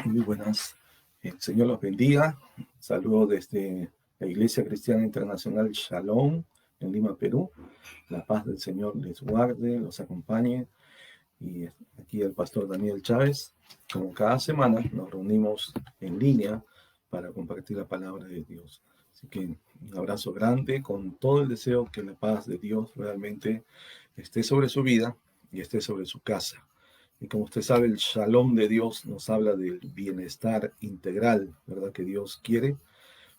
Muy buenas. El Señor los bendiga. Saludo desde la Iglesia Cristiana Internacional Shalom en Lima, Perú. La paz del Señor les guarde, los acompañe. Y aquí el pastor Daniel Chávez. Como cada semana nos reunimos en línea para compartir la palabra de Dios. Así que un abrazo grande con todo el deseo que la paz de Dios realmente esté sobre su vida y esté sobre su casa. Y como usted sabe, el shalom de Dios nos habla del bienestar integral, ¿verdad? Que Dios quiere,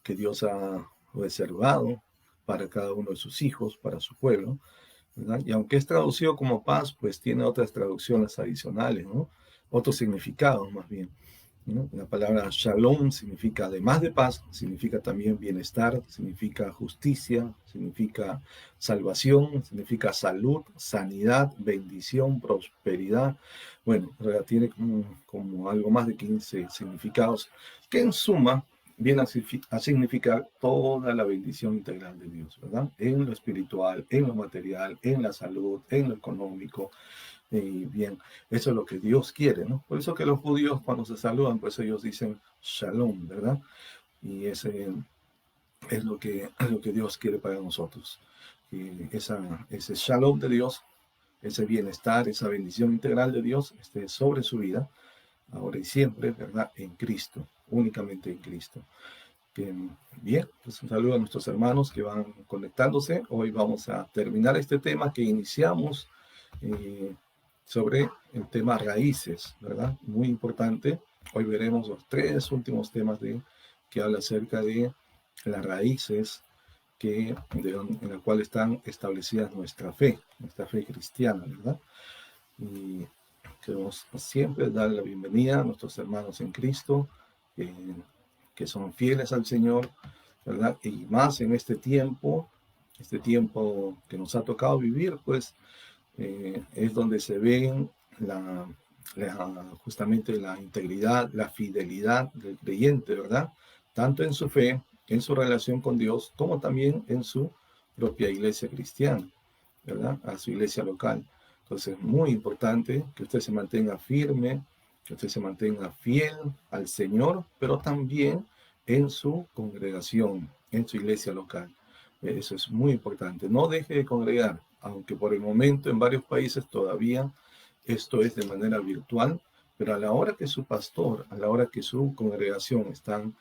que Dios ha reservado para cada uno de sus hijos, para su pueblo, ¿verdad? Y aunque es traducido como paz, pues tiene otras traducciones adicionales, ¿no? Otros significados más bien, ¿no? La palabra shalom significa, además de paz, significa también bienestar, significa justicia, significa salvación, significa salud, sanidad, bendición, prosperidad. Bueno, tiene como algo más de 15 significados que en suma viene a significar toda la bendición integral de Dios, ¿verdad? En lo espiritual, en lo material, en la salud, en lo económico, y bien, eso es lo que Dios quiere, ¿no? Por eso que los judíos cuando se saludan, pues ellos dicen shalom, ¿verdad? Y ese es lo que Dios quiere para nosotros. Que ese shalom de Dios, ese bienestar, esa bendición integral de Dios esté sobre su vida, ahora y siempre, ¿verdad? En Cristo, únicamente en Cristo. Bien, pues un saludo a nuestros hermanos que van conectándose. Hoy vamos a terminar este tema que iniciamos eh, sobre el tema raíces, ¿verdad? Muy importante. Hoy veremos los tres últimos temas que habla acerca de las raíces en la cual están establecidas nuestra fe cristiana, ¿verdad? Y queremos siempre dar la bienvenida a nuestros hermanos en Cristo, eh, que son fieles al Señor, ¿verdad? Y más en este tiempo que nos ha tocado vivir, pues es donde se ven justamente la integridad, la fidelidad del creyente, ¿verdad? Tanto en su fe, en su relación con Dios, como también en su propia iglesia cristiana, ¿verdad? A su iglesia local. Entonces, es muy importante que usted se mantenga firme, que usted se mantenga fiel al Señor, pero también en su congregación, en su iglesia local. Eso es muy importante. No deje de congregar, aunque por el momento en varios países todavía esto es de manera virtual, pero a la hora que su pastor, a la hora que su congregación están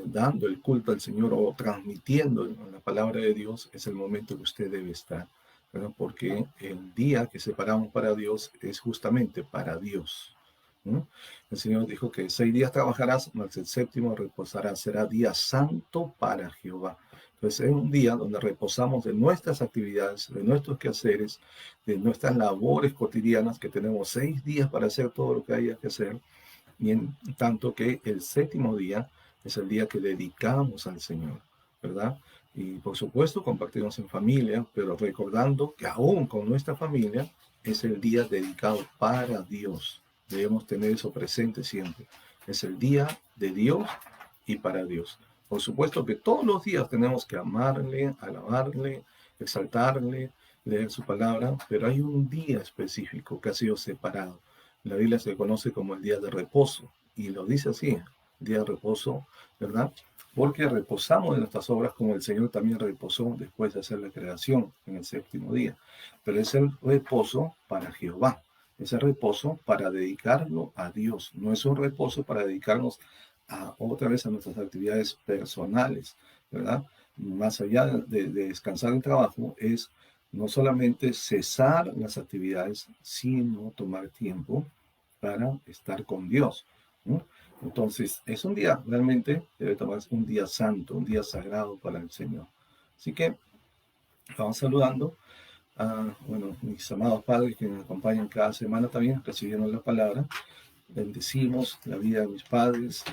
dando el culto al Señor o transmitiendo la palabra de Dios, es el momento que usted debe estar, ¿verdad? Porque el día que separamos para Dios es justamente para Dios, ¿no? El Señor dijo que 6 días trabajarás, mas el séptimo reposarás, será día santo para Jehová. Entonces es un día donde reposamos de nuestras actividades, de nuestros quehaceres, de nuestras labores cotidianas, que tenemos 6 días para hacer todo lo que haya que hacer, y en tanto que el séptimo día es el día que dedicamos al Señor, ¿verdad? Y por supuesto compartimos en familia, pero recordando que aún con nuestra familia es el día dedicado para Dios. Debemos tener eso presente siempre. Es el día de Dios y para Dios. Por supuesto que todos los días tenemos que amarle, alabarle, exaltarle, leer su palabra, pero hay un día específico que ha sido separado. La Biblia se conoce como el día de reposo, y lo dice así, día de reposo, ¿verdad? Porque reposamos de nuestras obras como el Señor también reposó después de hacer la creación en el séptimo día. Pero es el reposo para Jehová, es el reposo para dedicarlo a Dios, no es un reposo para dedicarnos otra vez a nuestras actividades personales, ¿verdad? Más allá de descansar el trabajo, es no solamente cesar las actividades, sino tomar tiempo para estar con Dios, ¿no? Entonces, es un día, realmente debe tomarse un día santo, un día sagrado para el Señor. Así que vamos saludando a, bueno, mis amados padres que me acompañan cada semana también, recibiendo la palabra. Bendecimos la vida de mis padres,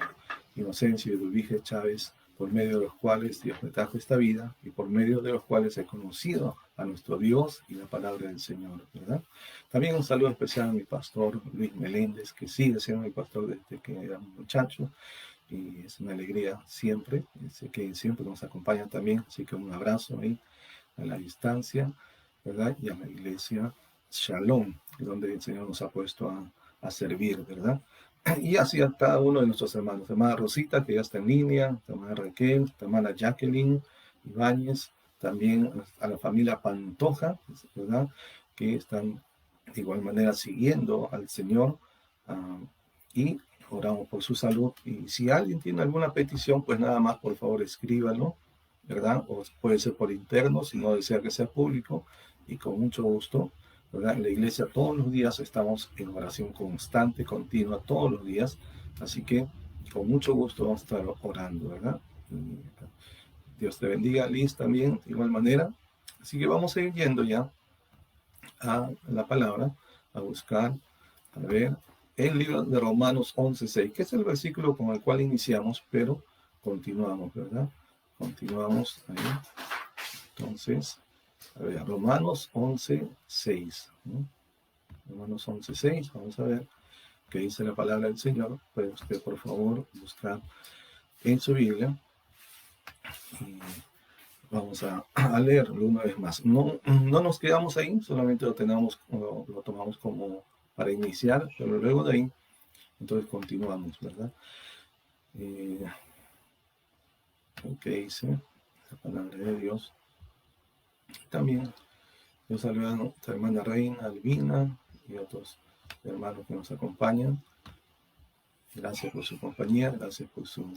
Inocencio y Eduvige Chávez, por medio de los cuales Dios me trajo esta vida y por medio de los cuales he conocido a nuestro Dios y la palabra del Señor, ¿verdad? También un saludo especial a mi pastor Luis Meléndez, que sigue siendo mi pastor desde que era un muchacho, y es una alegría siempre, sé que siempre nos acompaña también, así que un abrazo ahí a la distancia, ¿verdad? Y a la iglesia Shalom, donde el Señor nos ha puesto a servir, ¿verdad? Y así a cada uno de nuestros hermanos. Hermana Rosita, que ya está en línea, hermana Raquel, hermana Jacqueline Ibáñez, también a la familia Pantoja, ¿verdad? Que están de igual manera siguiendo al Señor, y oramos por su salud. Y si alguien tiene alguna petición, pues nada más, por favor, escríbalo, ¿verdad? O puede ser por interno, si no desea que sea público, y con mucho gusto, ¿verdad? En la iglesia todos los días estamos en oración constante, continua, todos los días, así que con mucho gusto vamos a estar orando, ¿verdad? Y Dios te bendiga, Liz, también, de igual manera. Así que vamos a ir yendo ya a la palabra, a buscar, a ver, el libro de Romanos 11:6, que es el versículo con el cual iniciamos, pero continuamos, ¿verdad? Continuamos ahí. Entonces, a ver, Romanos 11:6, ¿no? Romanos 11:6, vamos a ver qué dice la palabra del Señor. Puede usted, por favor, buscar en su Biblia y vamos a leerlo una vez más. No, no nos quedamos ahí, solamente lo tomamos como para iniciar, pero luego de ahí, entonces continuamos, ¿verdad? ¿Qué dice la palabra de Dios? También yo saludo a nuestra hermana Reina, Albina y otros hermanos que nos acompañan. Gracias por su compañía, gracias por su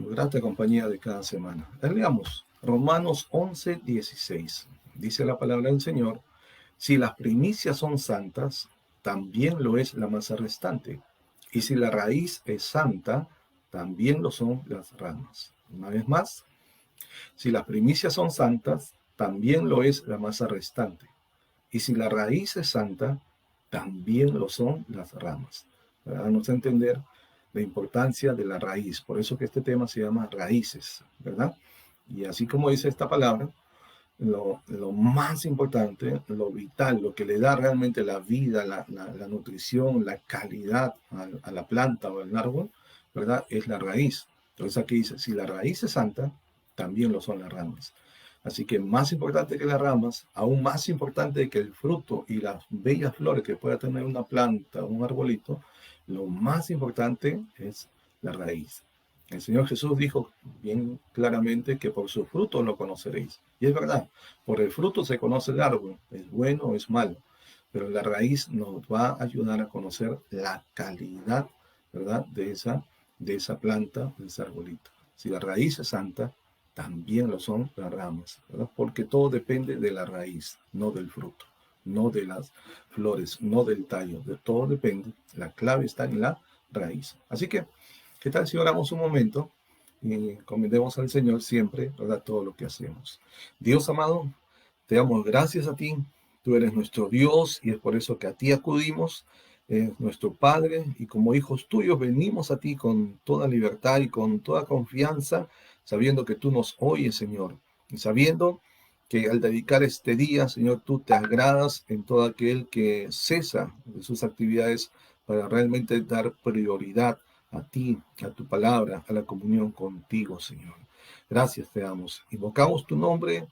grata compañía de cada semana. Leamos Romanos 11:16. Dice la palabra del Señor: si las primicias son santas, también lo es la masa restante. Y si la raíz es santa, también lo son las ramas. Una vez más, si las primicias son santas, también lo es la masa restante. Y si la raíz es santa, también lo son las ramas. Para darnos a entender la importancia de la raíz. Por eso que este tema se llama raíces, ¿verdad? Y así como dice esta palabra, lo más importante, lo vital, lo que le da realmente la vida, la nutrición, la calidad a la planta o al árbol, ¿verdad? Es la raíz. Entonces aquí dice, si la raíz es santa, también lo son las ramas. Así que más importante que las ramas, aún más importante que el fruto y las bellas flores que pueda tener una planta, un arbolito, lo más importante es la raíz. El Señor Jesús dijo bien claramente que por su fruto lo conoceréis. Y es verdad, por el fruto se conoce el árbol, es bueno o es malo, pero la raíz nos va a ayudar a conocer la calidad, ¿verdad?, de esa planta, de ese arbolito. Si la raíz es santa, también lo son las ramas, ¿verdad? Porque todo depende de la raíz, no del fruto, no de las flores, no del tallo, de todo depende. La clave está en la raíz. Así que, ¿qué tal si oramos un momento y encomendemos al Señor siempre, ¿verdad?, todo lo que hacemos? Dios amado, te damos gracias a ti. Tú eres nuestro Dios y es por eso que a ti acudimos. Eres nuestro Padre y como hijos tuyos venimos a ti con toda libertad y con toda confianza, sabiendo que tú nos oyes, Señor, y sabiendo que al dedicar este día, Señor, tú te agradas en todo aquel que cesa de sus actividades para realmente dar prioridad a ti, a tu palabra, a la comunión contigo, Señor. Gracias te damos. Invocamos tu nombre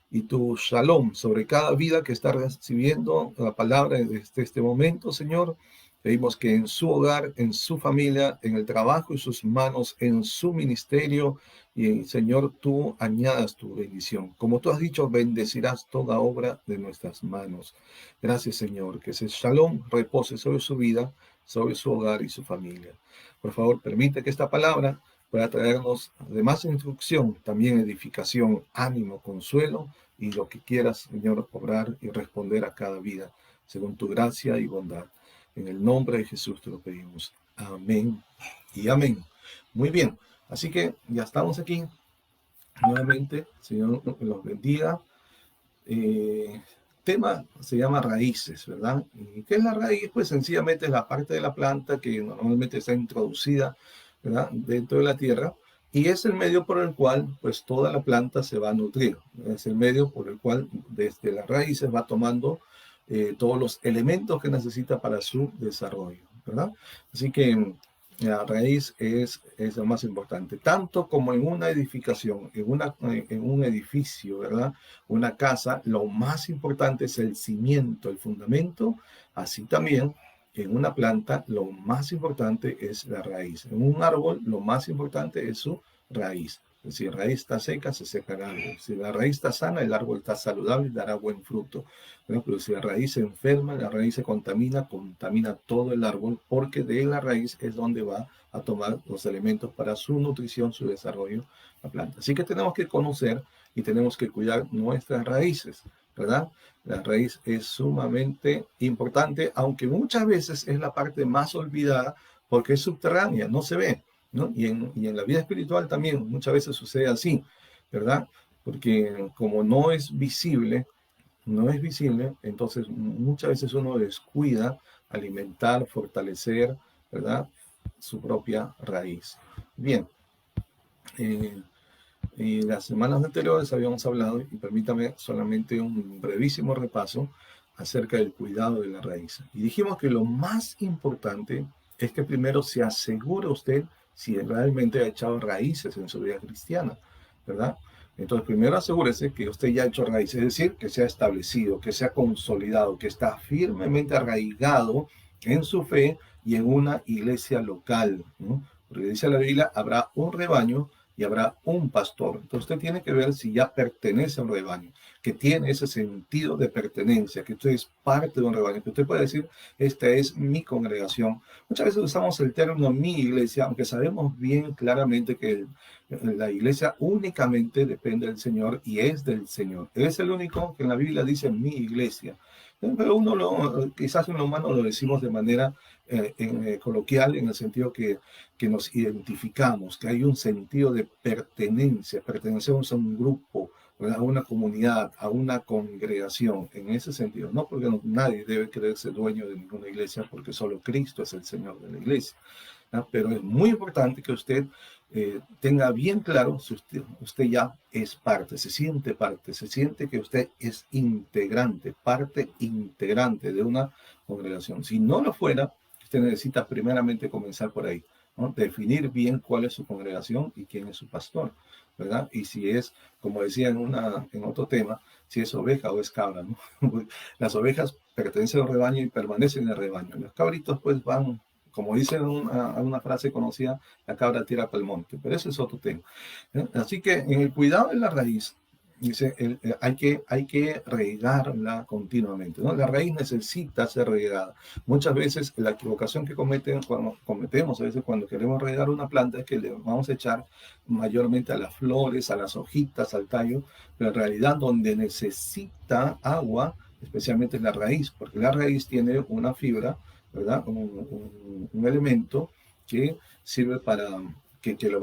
y tu shalom sobre cada vida que está recibiendo la palabra desde este momento, Señor. Pedimos que en su hogar, en su familia, en el trabajo de sus manos, en su ministerio, y Señor, tú añadas tu bendición. Como tú has dicho, bendecirás toda obra de nuestras manos. Gracias, Señor, que ese shalom repose sobre su vida, sobre su hogar y su familia. Por favor, permite que esta palabra pueda traernos, además de instrucción, también edificación, ánimo, consuelo y lo que quieras, Señor, obrar y responder a cada vida, según tu gracia y bondad. En el nombre de Jesús te lo pedimos. Amén y amén. Muy bien, así que ya estamos aquí nuevamente. Señor los bendiga. Tema se llama raíces, ¿verdad? ¿Y qué es la raíz? Pues sencillamente es la parte de la planta que normalmente está introducida, ¿verdad?, dentro de la tierra, y es el medio por el cual pues toda la planta se va a nutrir. Es el medio por el cual desde las raíces va tomando todos los elementos que necesita para su desarrollo, ¿verdad? Así que la raíz es lo más importante, tanto como en una edificación, en un edificio, ¿verdad?, una casa, lo más importante es el cimiento, el fundamento, así también en una planta lo más importante es la raíz. En un árbol lo más importante es su raíz. Si la raíz está seca, se seca el árbol. Si la raíz está sana, el árbol está saludable y dará buen fruto. Pero si la raíz se enferma, la raíz se contamina, contamina todo el árbol, porque de la raíz es donde va a tomar los elementos para su nutrición, su desarrollo, la planta. Así que tenemos que conocer y tenemos que cuidar nuestras raíces, ¿verdad? La raíz es sumamente importante, aunque muchas veces es la parte más olvidada porque es subterránea, no se ve, ¿no? Y en la vida espiritual también muchas veces sucede así, ¿verdad? Porque como no es visible, entonces muchas veces uno descuida alimentar, fortalecer, ¿verdad? Su propia raíz. Bien, y las semanas anteriores habíamos hablado, y permítame solamente un brevísimo repaso acerca del cuidado de la raíz. Y dijimos que lo más importante es que primero se asegure usted si realmente ha echado raíces en su vida cristiana, ¿verdad? Entonces, primero asegúrese que usted ya ha hecho raíces, es decir, que se ha establecido, que se ha consolidado, que está firmemente arraigado en su fe y en una iglesia local, ¿no? Porque dice la Biblia, habrá un rebaño y habrá un pastor. Entonces usted tiene que ver si ya pertenece a un rebaño, que tiene ese sentido de pertenencia, que usted es parte de un rebaño, que usted puede decir, esta es mi congregación. Muchas veces usamos el término mi iglesia, aunque sabemos bien claramente que la iglesia únicamente depende del Señor y es del Señor. Él es el único que en la Biblia dice mi iglesia. Pero quizás en lo humano lo decimos de manera coloquial, en el sentido que nos identificamos, que hay un sentido de pertenencia, pertenecemos a un grupo, a una comunidad, a una congregación, en ese sentido, no porque nadie debe creerse dueño de ninguna iglesia, porque solo Cristo es el Señor de la iglesia, ¿no? Pero es muy importante que usted tenga bien claro si usted ya es parte, se siente que usted es integrante, parte integrante de una congregación. Si no lo fuera, usted necesita primeramente comenzar por ahí, ¿no? Definir bien cuál es su congregación y quién es su pastor, ¿verdad? Y si es, como decía en otro tema, si es oveja o es cabra, ¿no? Las ovejas pertenecen al rebaño y permanecen en el rebaño. Los cabritos pues van, como dice una frase conocida, la cabra tira para el monte, pero ese es otro tema. Así que en el cuidado de la raíz, dice, hay que regarla continuamente, ¿no? La raíz necesita ser regada. Muchas veces la equivocación que cometemos a veces cuando queremos regar una planta es que le vamos a echar mayormente a las flores, a las hojitas, al tallo, pero en realidad donde necesita agua, especialmente es la raíz, porque la raíz tiene una fibra, ¿verdad? Un elemento que sirve para que lo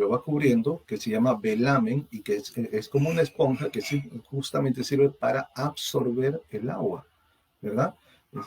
va cubriendo, que se llama velamen y que es como una esponja que justamente sirve para absorber el agua, ¿verdad?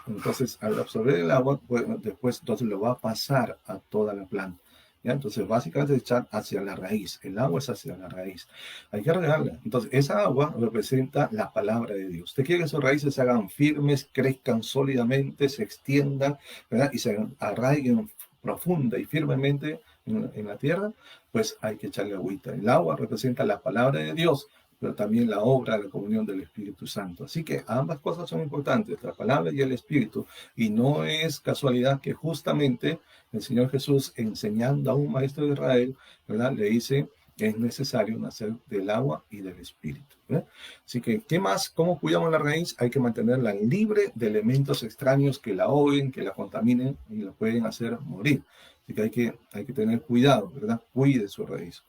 Entonces, al absorber el agua, pues, después entonces lo va a pasar a toda la planta. ¿Ya? Entonces, básicamente es echar hacia la raíz. El agua es hacia la raíz. Hay que regarla. Entonces, esa agua representa la palabra de Dios. Usted quiere que sus raíces se hagan firmes, crezcan sólidamente, se extiendan, ¿verdad? Y se arraiguen profunda y firmemente en la tierra, pues hay que echarle agüita. El agua representa la palabra de Dios, pero también la obra, la comunión del Espíritu Santo. Así que ambas cosas son importantes, la palabra y el Espíritu. Y no es casualidad que justamente el Señor Jesús, enseñando a un maestro de Israel, ¿verdad?, le dice que es necesario nacer del agua y del Espíritu, ¿verdad? Así que, ¿qué más? ¿Cómo cuidamos la raíz? Hay que mantenerla libre de elementos extraños que la ahoguen, que la contaminen y la pueden hacer morir. Así que hay que tener cuidado, ¿verdad? Cuide su raíz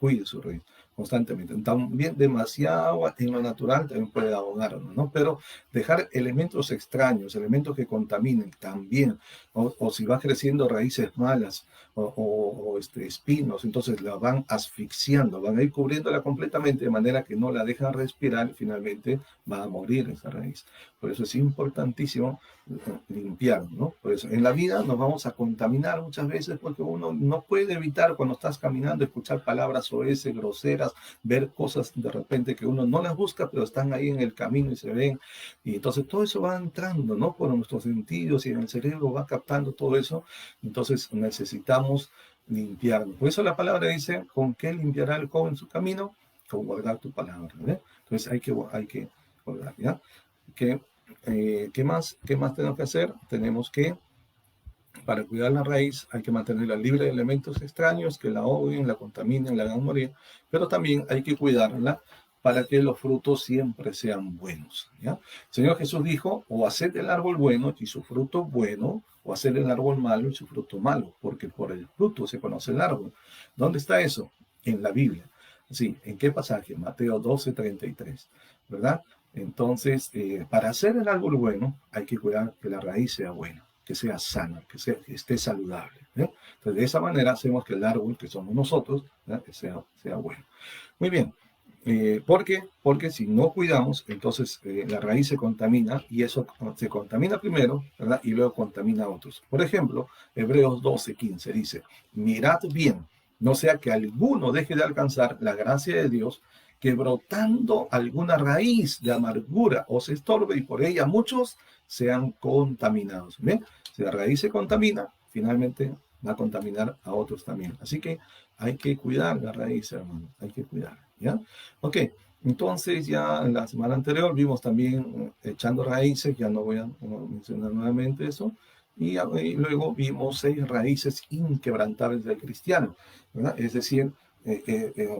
constantemente. También demasiada agua en lo natural también puede ahogarnos, ¿no? Pero dejar elementos extraños, elementos que contaminen también, o si va creciendo raíces malas o espinos, entonces la van asfixiando, van a ir cubriéndola completamente de manera que no la dejan respirar y finalmente va a morir esa raíz. Por eso es importantísimo limpiar, ¿no? Por eso en la vida nos vamos a contaminar muchas veces porque uno no puede evitar cuando estás caminando escuchar palabras soeces, groseras, ver cosas de repente que uno no las busca, pero están ahí en el camino y se ven. Y entonces todo eso va entrando, ¿no? Por nuestros sentidos y en el cerebro va captando todo eso. Entonces necesitamos limpiarnos. Por eso la palabra dice, ¿con qué limpiará el joven su camino? Con guardar tu palabra, ¿eh? Entonces hay que guardar, ¿ya? ¿Qué más tenemos que hacer? Tenemos que Para cuidar la raíz hay que mantenerla libre de elementos extraños que la ahoguen, la contaminen, la hagan morir, pero también hay que cuidarla para que los frutos siempre sean buenos. ¿Ya? El Señor Jesús dijo, o haced el árbol bueno y su fruto bueno, o haced el árbol malo y su fruto malo, porque por el fruto se conoce el árbol. ¿Dónde está eso? En la Biblia. Sí, ¿en qué pasaje? Mateo 12:33, ¿verdad? Entonces, para hacer el árbol bueno, hay que cuidar que la raíz sea buena, que sea sana, que esté saludable. Entonces, de esa manera hacemos que el árbol, que somos nosotros, que sea bueno. Muy bien. ¿Por qué? Porque si no cuidamos, entonces la raíz se contamina y eso se contamina primero, ¿verdad? Y luego contamina a otros. Por ejemplo, Hebreos 12:15 dice, mirad bien, no sea que alguno deje de alcanzar la gracia de Dios, que brotando alguna raíz de amargura os estorbe y por ella muchos sean contaminados. ¿Bien? Si la raíz se contamina, finalmente va a contaminar a otros también. Así que hay que cuidar la raíz, hermano, hay que cuidarla, ¿ya? Ok, entonces ya en la semana anterior vimos también echando raíces, ya no voy a mencionar nuevamente eso, y luego vimos 6 raíces inquebrantables del cristiano, ¿verdad? Es decir,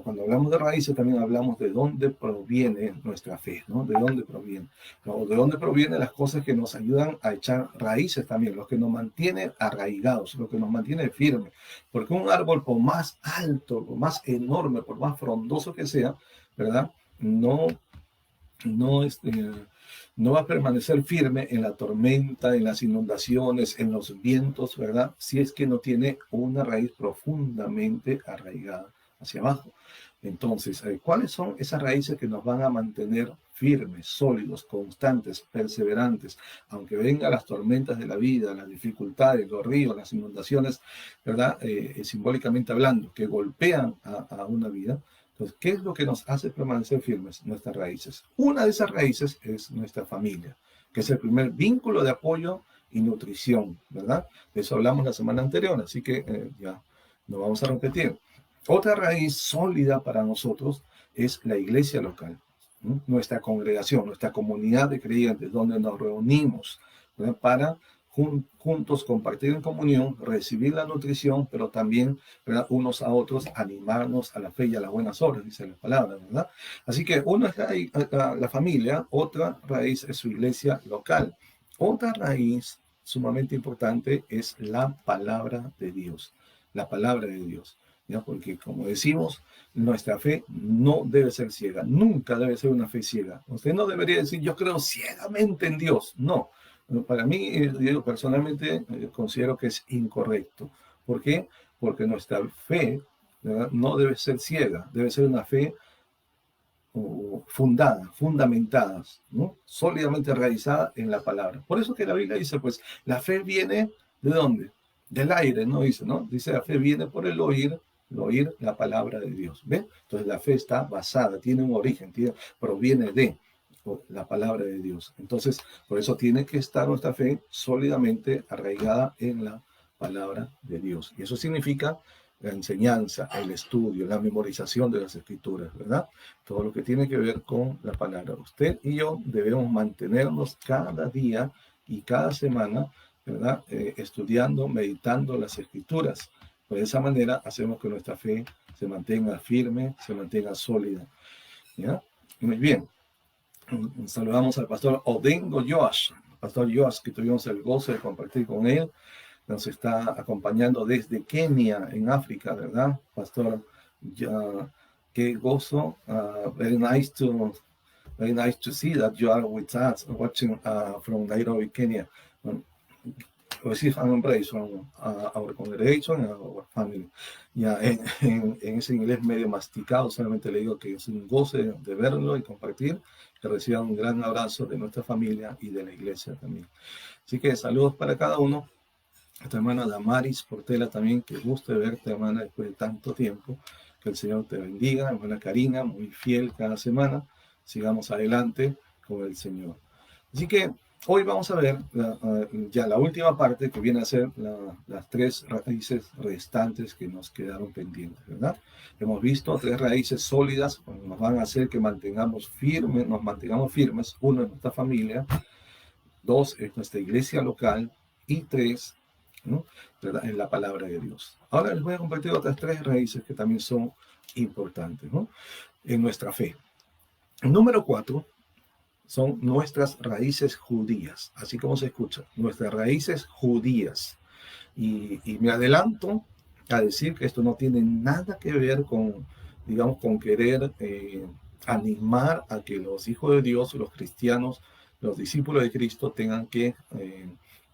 cuando hablamos de raíces también hablamos de dónde proviene nuestra fe, ¿no? De dónde proviene, o de dónde provienen las cosas que nos ayudan a echar raíces también, los que nos mantienen arraigados, lo que nos mantiene firmes, porque un árbol por más alto, por más enorme, por más frondoso que sea, ¿verdad? No, no, no va a permanecer firme en la tormenta, en las inundaciones, en los vientos, ¿verdad? Si es que no tiene una raíz profundamente arraigada hacia abajo. Entonces, ¿cuáles son esas raíces que nos van a mantener firmes, sólidos, constantes, perseverantes? Aunque vengan las tormentas de la vida, las dificultades, los ríos, las inundaciones, ¿verdad? Simbólicamente hablando, que golpean a una vida. Entonces, ¿qué es lo que nos hace permanecer firmes? Nuestras raíces. Una de esas raíces es nuestra familia, que es el primer vínculo de apoyo y nutrición, ¿verdad? De eso hablamos la semana anterior, así que ya no vamos a repetir. Otra raíz sólida para nosotros es la iglesia local, ¿no? Nuestra congregación, nuestra comunidad de creyentes, donde nos reunimos, ¿verdad? Para juntos compartir en comunión, recibir la nutrición, pero también, ¿verdad? Unos a otros animarnos a la fe y a las buenas obras, dice la palabra, ¿verdad? Así que una es la familia, otra raíz es su iglesia local. Otra raíz sumamente importante es la palabra de Dios, la palabra de Dios. ¿Ya? Porque como decimos, nuestra fe no debe ser ciega, nunca debe ser una fe ciega. Usted no debería decir, yo creo ciegamente en Dios, no. Para mí, yo personalmente considero que es incorrecto. ¿Por qué? Porque nuestra fe, ¿verdad? No debe ser ciega, debe ser una fe fundada, fundamentada, ¿no? Sólidamente realizada en la palabra. Por eso que la Biblia dice, pues, la fe viene ¿de dónde? Del aire, ¿no? Dice, ¿no? Dice, la fe viene por el oír la palabra de Dios. ¿Ve? Entonces la fe está basada, tiene un origen, proviene de la palabra de Dios. Entonces, por eso tiene que estar nuestra fe sólidamente arraigada en la palabra de Dios. Y eso significa la enseñanza, el estudio, la memorización de las escrituras, ¿verdad? Todo lo que tiene que ver con la palabra. Usted y yo debemos mantenernos cada día y cada semana, ¿verdad? Estudiando, meditando las escrituras. De esa manera hacemos que nuestra fe se mantenga firme, se mantenga sólida. ¿Ya? Muy bien. Saludamos al pastor Odengo Joash, pastor Joash, que tuvimos el gozo de compartir con él. Nos está acompañando desde Kenia, en África, ¿verdad? Pastor, ya, qué gozo. Very nice to see that you are with us, watching from Nairobi, Kenya. Receive an embrace from our congregation and our family. Ya en ese inglés medio masticado, solamente le digo que es un goce de verlo y compartir, que reciban un gran abrazo de nuestra familia y de la iglesia también. Así que saludos para cada uno. Esta hermana Damaris Portela también, que guste verte, hermana, después de tanto tiempo. Que el Señor te bendiga. Hermana Karina, muy fiel cada semana. Sigamos adelante con el Señor. Así que hoy vamos a ver ya la última parte, que viene a ser las 3 raíces restantes que nos quedaron pendientes, ¿verdad? Hemos visto 3 raíces sólidas que nos van a hacer que nos mantengamos firmes. 1 es nuestra familia, 2 es nuestra iglesia local y 3 ¿no? ¿Verdad? En la palabra de Dios. Ahora les voy a compartir otras tres raíces que también son importantes, ¿no? En nuestra fe. Número 4 son nuestras raíces judías, así como se escucha, nuestras raíces judías. Y me adelanto a decir que esto no tiene nada que ver con, digamos, con querer animar a que los hijos de Dios, los cristianos, los discípulos de Cristo tengan que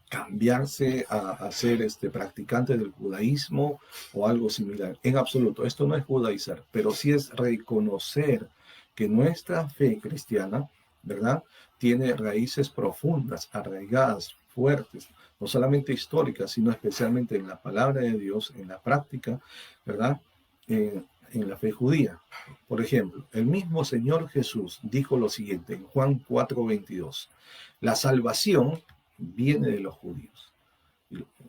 cambiarse a ser practicantes del judaísmo o algo similar. En absoluto, esto no es judaizar, pero sí es reconocer que nuestra fe cristiana, ¿verdad?, tiene raíces profundas, arraigadas, fuertes, no solamente históricas, sino especialmente en la palabra de Dios, en la práctica, ¿verdad?, en la fe judía. Por ejemplo, el mismo Señor Jesús dijo lo siguiente en Juan 4:22, la salvación viene de los judíos.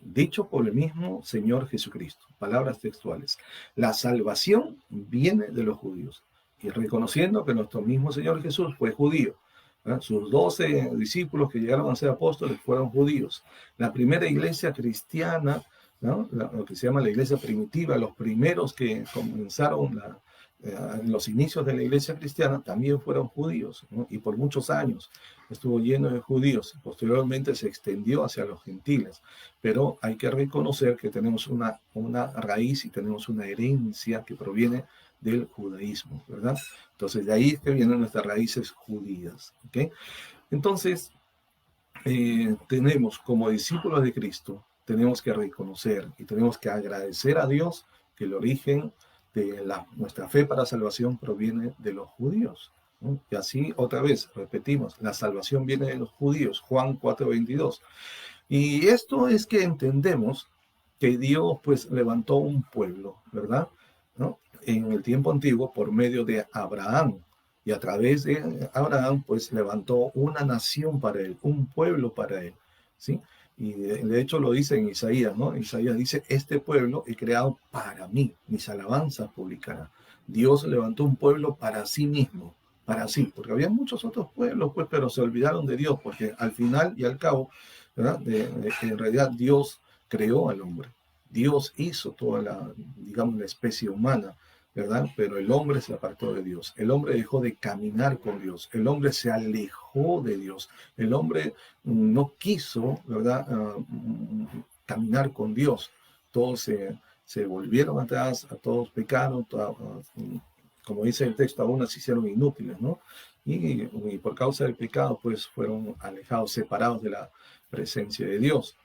Dicho por el mismo Señor Jesucristo, palabras textuales, la salvación viene de los judíos. Y reconociendo que nuestro mismo Señor Jesús fue judío, ¿verdad? Sus 12 discípulos que llegaron a ser apóstoles fueron judíos. La primera iglesia cristiana, ¿no?, lo que se llama la iglesia primitiva, los primeros que comenzaron en los inicios de la iglesia cristiana también fueron judíos, ¿no? Y por muchos años estuvo lleno de judíos. Posteriormente se extendió hacia los gentiles, pero hay que reconocer que tenemos una raíz y tenemos una herencia que proviene del judaísmo, ¿verdad? Entonces de ahí es que vienen nuestras raíces judías, ¿ok? Entonces tenemos como discípulos de Cristo, tenemos que reconocer y tenemos que agradecer a Dios que el origen de nuestra fe para salvación proviene de los judíos, ¿no? Y así otra vez, repetimos, la salvación viene de los judíos, Juan 4:22. Y esto es que entendemos que Dios pues levantó un pueblo, ¿verdad?, ¿no?, en el tiempo antiguo por medio de Abraham. Y a través de Abraham pues levantó una nación para él, un pueblo para él, ¿sí? Y de hecho lo dice en Isaías, ¿no? Isaías dice, este pueblo he creado para mí, mis alabanzas publicará. Dios levantó un pueblo para sí mismo, para sí, porque había muchos otros pueblos, pues, pero se olvidaron de Dios, porque al final y al cabo, ¿verdad?, en realidad Dios creó al hombre. Dios hizo toda digamos, la especie humana, ¿verdad? Pero el hombre se apartó de Dios. El hombre dejó de caminar con Dios. El hombre se alejó de Dios. El hombre no quiso, ¿verdad?, caminar con Dios. Todos se volvieron atrás, a todos pecaron, como dice el texto, algunas se hicieron inútiles, ¿no? Y por causa del pecado, pues fueron alejados, separados de la presencia de Dios.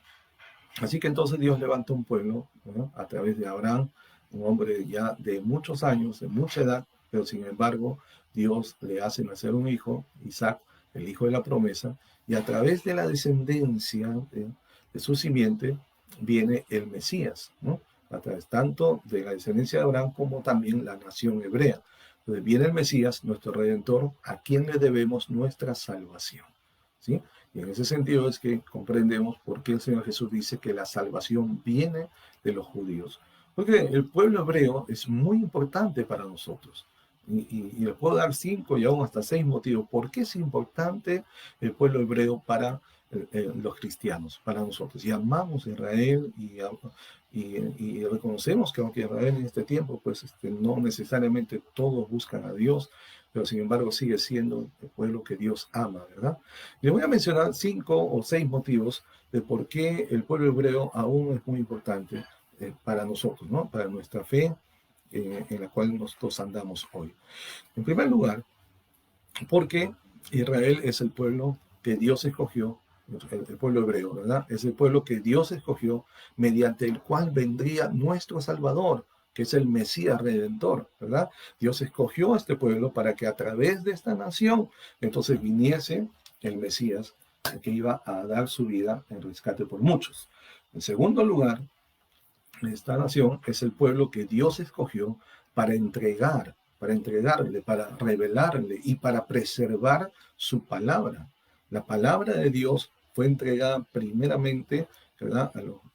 Así que entonces Dios levanta un pueblo, ¿no?, a través de Abraham, un hombre ya de muchos años, de mucha edad, pero sin embargo Dios le hace nacer un hijo, Isaac, el hijo de la promesa, y a través de la descendencia de su simiente viene el Mesías, ¿no?, a través tanto de la descendencia de Abraham como también la nación hebrea. Entonces viene el Mesías, nuestro Redentor, a quien le debemos nuestra salvación, ¿sí? Y en ese sentido es que comprendemos por qué el Señor Jesús dice que la salvación viene de los judíos. Porque el pueblo hebreo es muy importante para nosotros. Y les puedo dar 5 y aún hasta 6 motivos. ¿Por qué es importante el pueblo hebreo para los cristianos, para nosotros? Y amamos a Israel y reconocemos que aunque Israel en este tiempo, pues no necesariamente todos buscan a Dios, pero sin embargo sigue siendo el pueblo que Dios ama, ¿verdad? Les voy a mencionar 5 o 6 motivos de por qué el pueblo hebreo aún es muy importante para nosotros, ¿no?, para nuestra fe en la cual nosotros andamos hoy. En primer lugar, porque Israel es el pueblo que Dios escogió, el pueblo hebreo, ¿verdad? Es el pueblo que Dios escogió mediante el cual vendría nuestro Salvador, que es el Mesías Redentor, ¿verdad? Dios escogió a este pueblo para que a través de esta nación entonces viniese el Mesías que iba a dar su vida en rescate por muchos. En segundo lugar, esta nación es el pueblo que Dios escogió para entregarle, para revelarle y para preservar su palabra. La palabra de Dios fue entregada primeramente, ¿verdad?,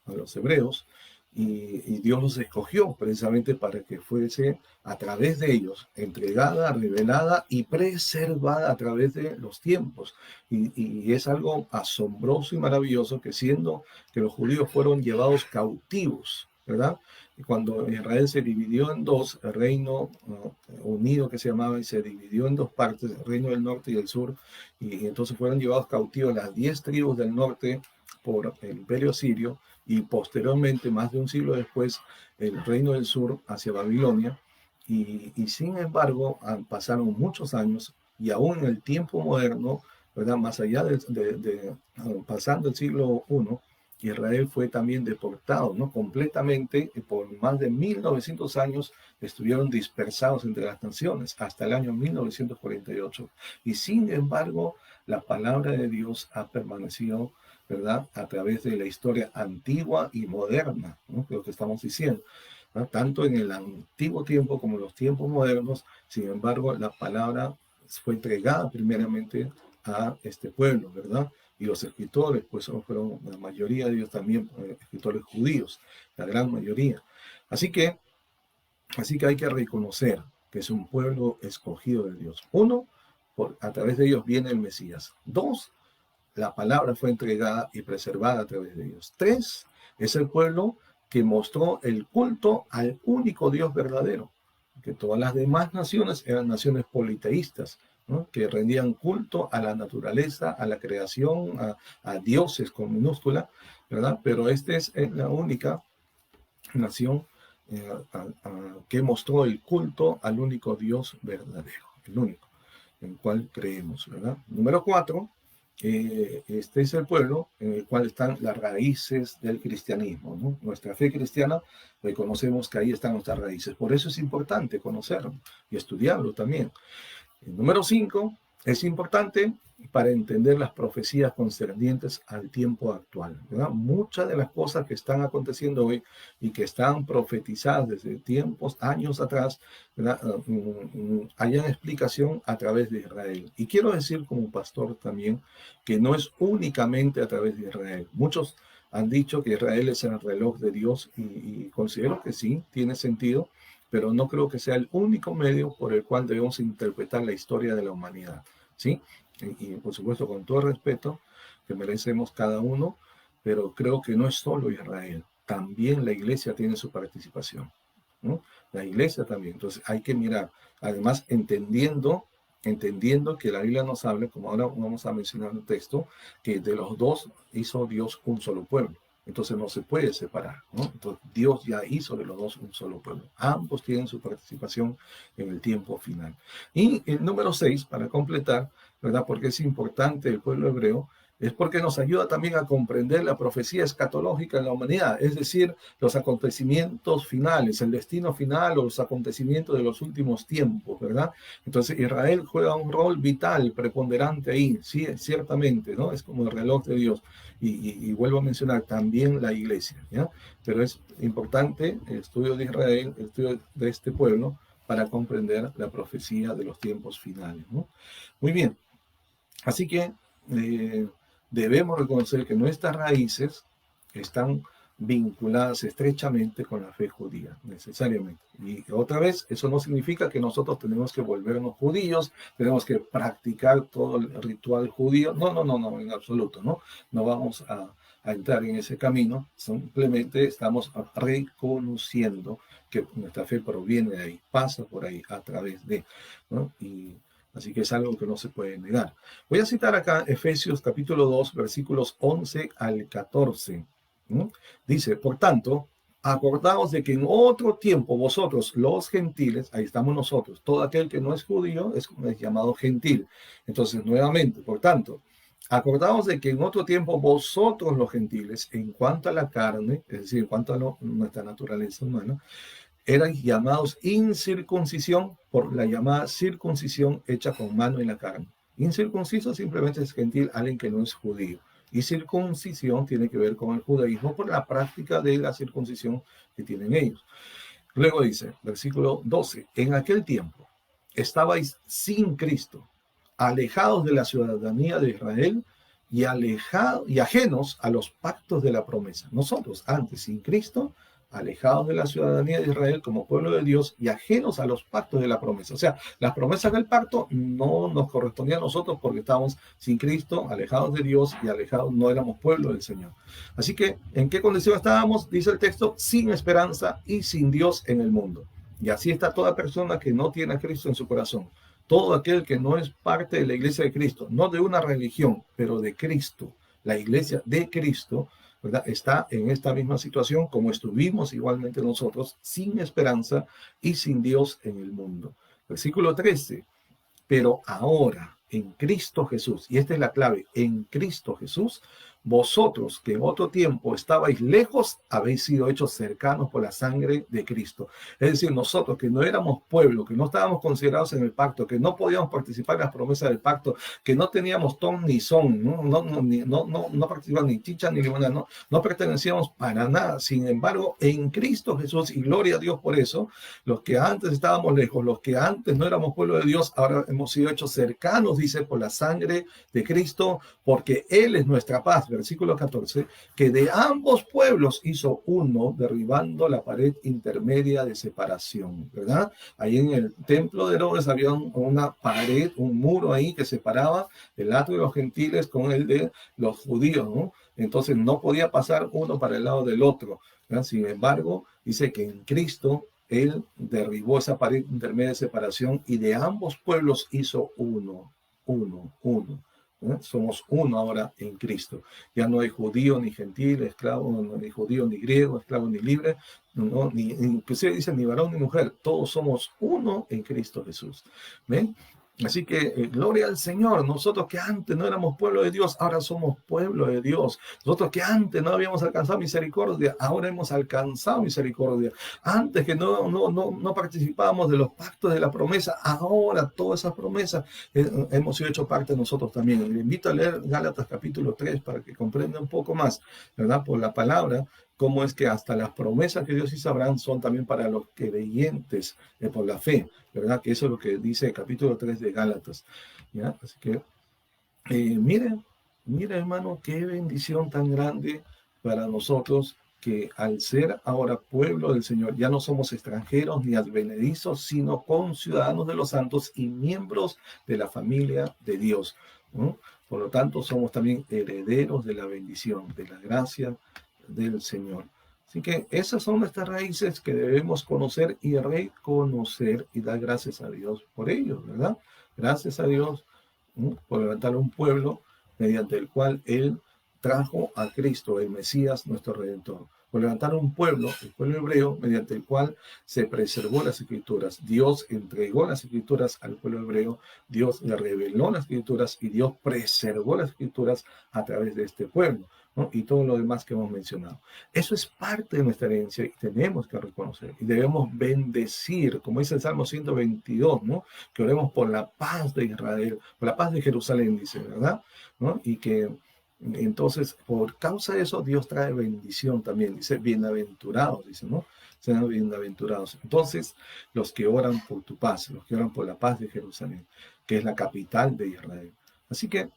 a los hebreos, y Dios los escogió precisamente para que fuese a través de ellos entregada, revelada y preservada a través de los tiempos. Y es algo asombroso y maravilloso que siendo que los judíos fueron llevados cautivos, ¿verdad? Y cuando Israel se dividió en dos, el reino unido que se llamaba, y se dividió en dos partes, el reino del norte y el sur, y entonces fueron llevados cautivos las 10 tribus del norte por el imperio sirio, y posteriormente, más de un siglo después, el reino del sur hacia Babilonia, y sin embargo pasaron muchos años, y aún en el tiempo moderno, ¿verdad? Más allá pasando el siglo I, Israel fue también deportado, ¿no? Completamente, por más de 1900 años estuvieron dispersados entre las naciones hasta el año 1948. Y sin embargo, la palabra de Dios ha permanecido, ¿verdad? A través de la historia antigua y moderna, ¿no? Lo que estamos diciendo, ¿no? Tanto en el antiguo tiempo como en los tiempos modernos. Sin embargo, la palabra fue entregada primeramente a este pueblo, ¿verdad? Y los escritores, pues fueron la mayoría de ellos también escritores judíos, la gran mayoría. Así que hay que reconocer que es un pueblo escogido de Dios. Uno, a través de ellos viene el Mesías. Dos, la palabra fue entregada y preservada a través de ellos. Tres, es el pueblo que mostró el culto al único Dios verdadero, que todas las demás naciones eran naciones politeístas, ¿no? Que rendían culto a la naturaleza, a la creación, a dioses con minúscula, ¿verdad? Pero esta es la única nación que mostró el culto al único Dios verdadero, el único, en el cual creemos, ¿verdad? Número 4, este es el pueblo en el cual están las raíces del cristianismo, ¿no? Nuestra fe cristiana, reconocemos que ahí están nuestras raíces. Por eso es importante conocerlo y estudiarlo también. El número 5 es importante para entender las profecías concernientes al tiempo actual, ¿verdad? Muchas de las cosas que están aconteciendo hoy y que están profetizadas desde tiempos, años atrás, ¿verdad? Hayan explicación a través de Israel. Y quiero decir como pastor también que no es únicamente a través de Israel. Muchos han dicho que Israel es el reloj de Dios y considero que sí, tiene sentido, pero no creo que sea el único medio por el cual debemos interpretar la historia de la humanidad, ¿sí? Y por supuesto, con todo el respeto que merecemos cada uno, pero creo que no es solo Israel, también la iglesia tiene su participación, ¿no? La iglesia también. Entonces hay que mirar, además entendiendo que la Biblia nos habla, como ahora vamos a mencionar en el texto, que de los dos hizo Dios un solo pueblo. Entonces no se puede separar, ¿no? Entonces Dios ya hizo de los dos un solo pueblo. Ambos tienen su participación en el tiempo final. Y el número 6, para completar, ¿verdad? Porque es importante el pueblo hebreo, es porque nos ayuda también a comprender la profecía escatológica en la humanidad, es decir, los acontecimientos finales, el destino final o los acontecimientos de los últimos tiempos, ¿verdad? Entonces Israel juega un rol vital, preponderante ahí, sí, ciertamente, ¿no? Es como el reloj de Dios. Y vuelvo a mencionar también la iglesia, ¿ya? Pero es importante el estudio de Israel, el estudio de este pueblo, para comprender la profecía de los tiempos finales, ¿no? Muy bien, así que debemos reconocer que nuestras raíces están vinculadas estrechamente con la fe judía, necesariamente. Y otra vez, eso no significa que nosotros tenemos que volvernos judíos, tenemos que practicar todo el ritual judío. No, en absoluto, ¿no? No vamos a entrar en ese camino, simplemente estamos reconociendo que nuestra fe proviene de ahí, pasa por ahí, a través de, ¿no? Así que es algo que no se puede negar. Voy a citar acá Efesios capítulo 2, versículos 11 al 14. ¿Mm? Dice, por tanto, acordaos de que en otro tiempo vosotros, los gentiles, ahí estamos nosotros, todo aquel que no es judío es llamado gentil. Entonces, nuevamente, por tanto, acordaos de que en otro tiempo vosotros, los gentiles, en cuanto a la carne, es decir, en cuanto a nuestra naturaleza humana, eran llamados incircuncisión por la llamada circuncisión hecha con mano en la carne. Incircunciso simplemente es gentil, alguien que no es judío. Y circuncisión tiene que ver con el judaísmo por la práctica de la circuncisión que tienen ellos. Luego dice, versículo 12, en aquel tiempo estabais sin Cristo, alejados de la ciudadanía de Israel y ajenos a los pactos de la promesa. Nosotros antes, sin Cristo, alejados de la ciudadanía de Israel como pueblo de Dios y ajenos a los pactos de la promesa. O sea, las promesas del pacto no nos correspondían a nosotros porque estábamos sin Cristo, alejados de Dios y alejados, no éramos pueblo del Señor. Así que, ¿en qué condición estábamos? Dice el texto, sin esperanza y sin Dios en el mundo. Y así está toda persona que no tiene a Cristo en su corazón. Todo aquel que no es parte de la iglesia de Cristo, no de una religión, pero de Cristo, la iglesia de Cristo, ¿verdad? Está en esta misma situación como estuvimos igualmente nosotros, sin esperanza y sin Dios en el mundo. Versículo 13. Pero ahora, en Cristo Jesús, y esta es la clave, en Cristo Jesús, vosotros que en otro tiempo estabais lejos, habéis sido hechos cercanos por la sangre de Cristo. Es decir, nosotros que no éramos pueblo, que no estábamos considerados en el pacto, que no podíamos participar en las promesas del pacto, que no teníamos ton ni son, no participábamos ni chicha ni limonada, no pertenecíamos para nada. Sin embargo, en Cristo Jesús, y gloria a Dios por eso, los que antes estábamos lejos, los que antes no éramos pueblo de Dios, ahora hemos sido hechos cercanos, dice, por la sangre de Cristo, porque Él es nuestra paz. Versículo 14, que de ambos pueblos hizo uno, derribando la pared intermedia de separación, ¿verdad? Ahí en el templo de Herodes había una pared, un muro ahí que separaba el lado de los gentiles con el de los judíos, ¿no? Entonces no podía pasar uno para el lado del otro, ¿verdad? Sin embargo, dice que en Cristo Él derribó esa pared intermedia de separación y de ambos pueblos hizo uno. Somos uno ahora en Cristo. Ya no hay judío ni gentil, esclavo, no hay judío ni griego, esclavo ni libre, inclusive dice ni varón ni mujer, todos somos uno en Cristo Jesús. ¿Ven? Así que gloria al Señor. Nosotros que antes no éramos pueblo de Dios, ahora somos pueblo de Dios. Nosotros que antes no habíamos alcanzado misericordia, ahora hemos alcanzado misericordia. Antes que no participábamos de los pactos de la promesa, ahora todas esas promesas hemos sido hecho parte de nosotros también. Le invito a leer Gálatas capítulo 3 para que comprenda un poco más, ¿verdad? Por la palabra, cómo es que hasta las promesas que Dios hizo a Abraham son también para los creyentes por la fe, ¿verdad? Que eso es lo que dice el capítulo 3 de Gálatas, ¿ya? Así que, mire, hermano, qué bendición tan grande para nosotros que al ser ahora pueblo del Señor, ya no somos extranjeros ni advenedizos, sino conciudadanos de los santos y miembros de la familia de Dios, ¿no? Por lo tanto, somos también herederos de la bendición, de la gracia del Señor. Así que esas son nuestras raíces que debemos conocer y reconocer y dar gracias a Dios por ello, ¿verdad? Gracias a Dios por levantar un pueblo mediante el cual Él trajo a Cristo, el Mesías, nuestro Redentor. Por levantar un pueblo, el pueblo hebreo, mediante el cual se preservó las Escrituras. Dios entregó las Escrituras al pueblo hebreo, Dios le reveló las Escrituras y Dios preservó las Escrituras a través de este pueblo, ¿no? Y todo lo demás que hemos mencionado. Eso es parte de nuestra herencia y tenemos que reconocer. Y debemos bendecir, como dice el Salmo 122, ¿no? Que oremos por la paz de Israel, por la paz de Jerusalén, dice, ¿verdad? ¿No? Y que entonces, por causa de eso, Dios trae bendición también. Dice, bienaventurados, dice, ¿no? Sean bienaventurados. Entonces, los que oran por tu paz, los que oran por la paz de Jerusalén, que es la capital de Israel. Así que,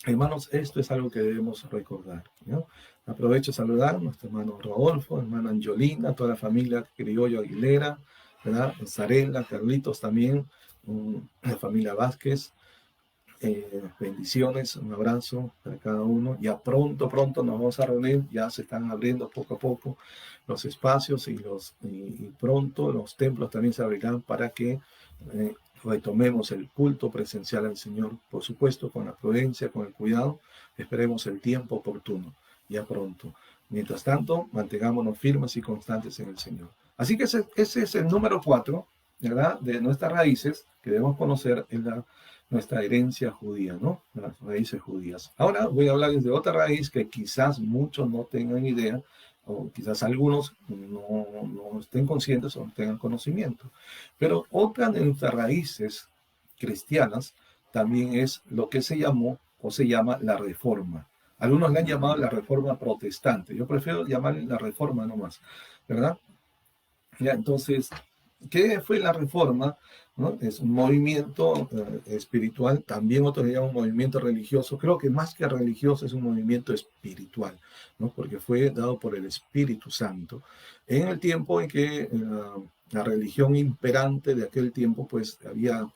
hermanos, esto es algo que debemos recordar, ¿no? Aprovecho a saludar a nuestro hermano Rodolfo, hermana Angiolina, toda la familia Criollo Aguilera, ¿verdad? Zarela, Carlitos también, la familia Vázquez. Bendiciones, un abrazo para cada uno. Ya pronto nos vamos a reunir, ya se están abriendo poco a poco los espacios y pronto los templos también se abrirán para que retomemos el culto presencial al Señor, por supuesto con la prudencia, con el cuidado. Esperemos el tiempo oportuno, ya pronto. Mientras tanto, mantengámonos firmes y constantes en el Señor. Así que ese es el número 4, ¿verdad? De nuestras raíces que debemos conocer en nuestra herencia judía, ¿no? Las raíces judías. Ahora voy a hablarles de otra raíz que quizás muchos no tengan idea, o quizás algunos no estén conscientes o no tengan conocimiento. Pero otra de nuestras raíces cristianas también es lo que se llamó o se llama la Reforma. Algunos le han llamado la Reforma protestante. Yo prefiero llamarle la Reforma nomás, ¿verdad? Ya, entonces, ¿qué fue la Reforma? ¿No? Es un movimiento espiritual, también otros le llaman un movimiento religioso. Creo que más que religioso es un movimiento espiritual, ¿no? Porque fue dado por el Espíritu Santo. En el tiempo en que la religión imperante de aquel tiempo, pues había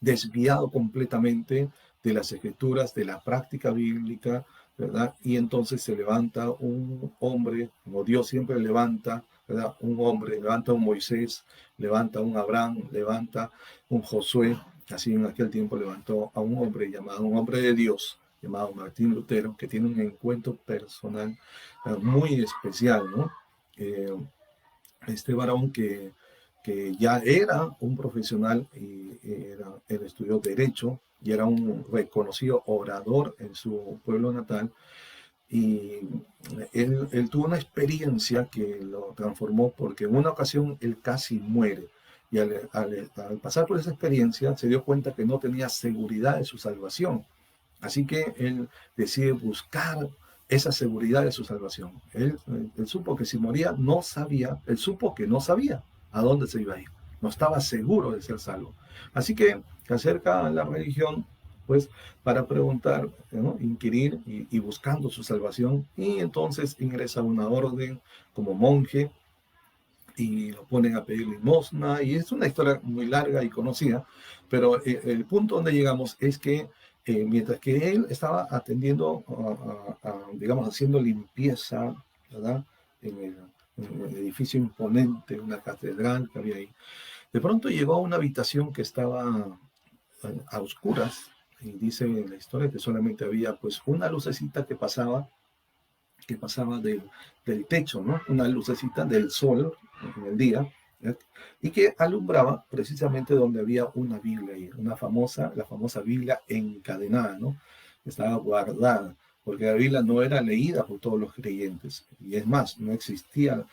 desviado completamente de las escrituras, de la práctica bíblica, ¿verdad? Y entonces se levanta un hombre, como Dios siempre levanta, ¿verdad? Un hombre, levanta un Moisés, levanta un Abraham, levanta un Josué, así en aquel tiempo levantó a un hombre llamado, un hombre de Dios, llamado Martín Lutero, que tiene un encuentro personal muy especial, ¿no? Eh, este varón que ya era un profesional y él estudió Derecho y era un reconocido orador en su pueblo natal. Y él tuvo una experiencia que lo transformó porque en una ocasión él casi muere. Y al pasar por esa experiencia se dio cuenta que no tenía seguridad de su salvación. Así que él decide buscar esa seguridad de su salvación. Él supo que si moría no sabía, él supo que no sabía a dónde se iba a ir. No estaba seguro de ser salvo. Así que se acerca a la religión, pues, para preguntar, ¿no? Inquirir y buscando su salvación. Y entonces ingresa a una orden como monje y lo ponen a pedir limosna. Y es una historia muy larga y conocida, pero el punto donde llegamos es que mientras que él estaba atendiendo, digamos, haciendo limpieza, ¿verdad? En el edificio imponente, una catedral que había ahí, de pronto llegó a una habitación que estaba a oscuras, y dice la historia que solamente había pues una lucecita que pasaba del techo, ¿no? Una lucecita del sol en el día, ¿eh? Y que alumbraba precisamente donde había una Biblia ahí, la famosa Biblia encadenada, ¿no? Estaba guardada, porque la Biblia no era leída por todos los creyentes, y es más, no existía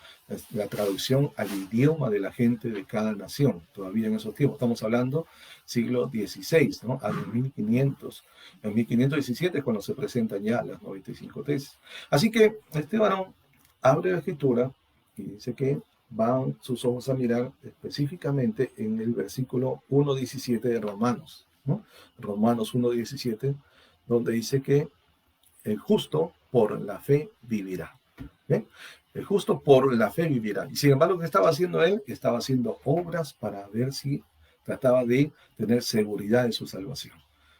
la traducción al idioma de la gente de cada nación, todavía en esos tiempos. Estamos hablando siglo XVI, ¿no? A 1500. En 1517 es cuando se presentan ya las 95 tesis. Así que este varón abre la escritura y dice que van sus ojos a mirar específicamente en el versículo 1.17 de Romanos, ¿no? Romanos 1.17, donde dice que el justo por la fe vivirá. ¿Bien? El justo por la fe vivirá. Y sin embargo, ¿qué estaba haciendo él? Estaba haciendo obras para ver si trataba de tener seguridad de su salvación.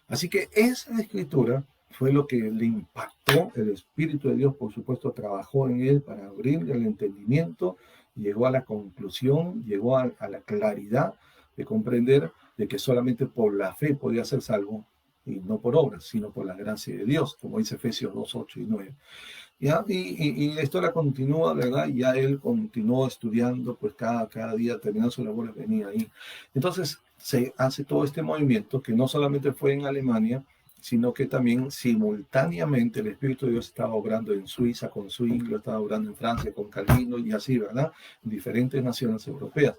Así que esa escritura fue lo que le impactó. El Espíritu de Dios, por supuesto, trabajó en él para abrirle el entendimiento, llegó a la conclusión, llegó a la claridad de comprender de que solamente por la fe podía ser salvo, y no por obras, sino por la gracia de Dios, como dice Efesios 2, 8 y 9. ¿Ya? Y la historia continúa, ¿verdad? Y ya él continuó estudiando, pues cada día terminando su labor venía ahí. Entonces se hace todo este movimiento que no solamente fue en Alemania, sino que también simultáneamente el Espíritu de Dios estaba obrando en Suiza con Zwingli, estaba obrando en Francia con Calvino y así, ¿verdad? En diferentes naciones europeas.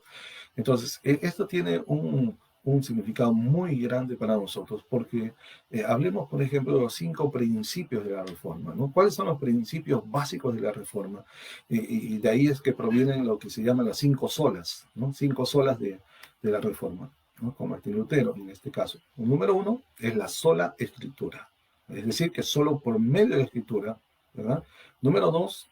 Entonces, esto tiene un significado muy grande para nosotros, porque hablemos, por ejemplo, de los 5 principios de la Reforma, ¿no? ¿Cuáles son los principios básicos de la Reforma? Y de ahí es que provienen lo que se llaman las 5 solas, ¿no? 5 solas de la Reforma, ¿no? Con Martín Lutero, en este caso. El número 1 es la sola escritura, es decir, que solo por medio de la escritura, ¿verdad? Número 2,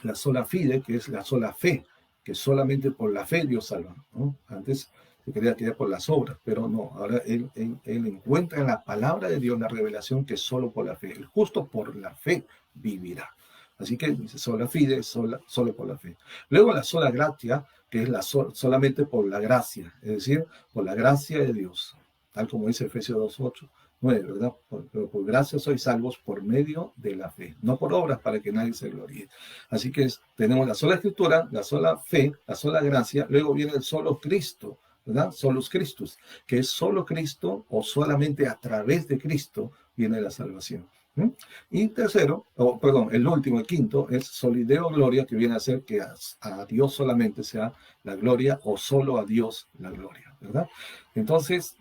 la sola fide, que es la sola fe, que solamente por la fe Dios salva, ¿no? Antes se creía que era por las obras, pero no, ahora él encuentra en la palabra de Dios la revelación que solo por la fe, el justo por la fe vivirá. Así que dice sola fide, solo por la fe. Luego la sola gratia, que es solamente por la gracia, es decir, por la gracia de Dios, tal como dice Efesios 2:8. 9, ¿verdad? Pero por gracia sois salvos por medio de la fe, no por obras para que nadie se gloríe. Así que tenemos la sola escritura, la sola fe, la sola gracia, luego viene el solo Cristo, ¿verdad? Solus Christus, que es solo Cristo o solamente a través de Cristo viene la salvación. ¿Mm? Y tercero, perdón, el último, el quinto, es solideo gloria, que viene a ser que a Dios solamente sea la gloria o solo a Dios la gloria, ¿verdad? Entonces,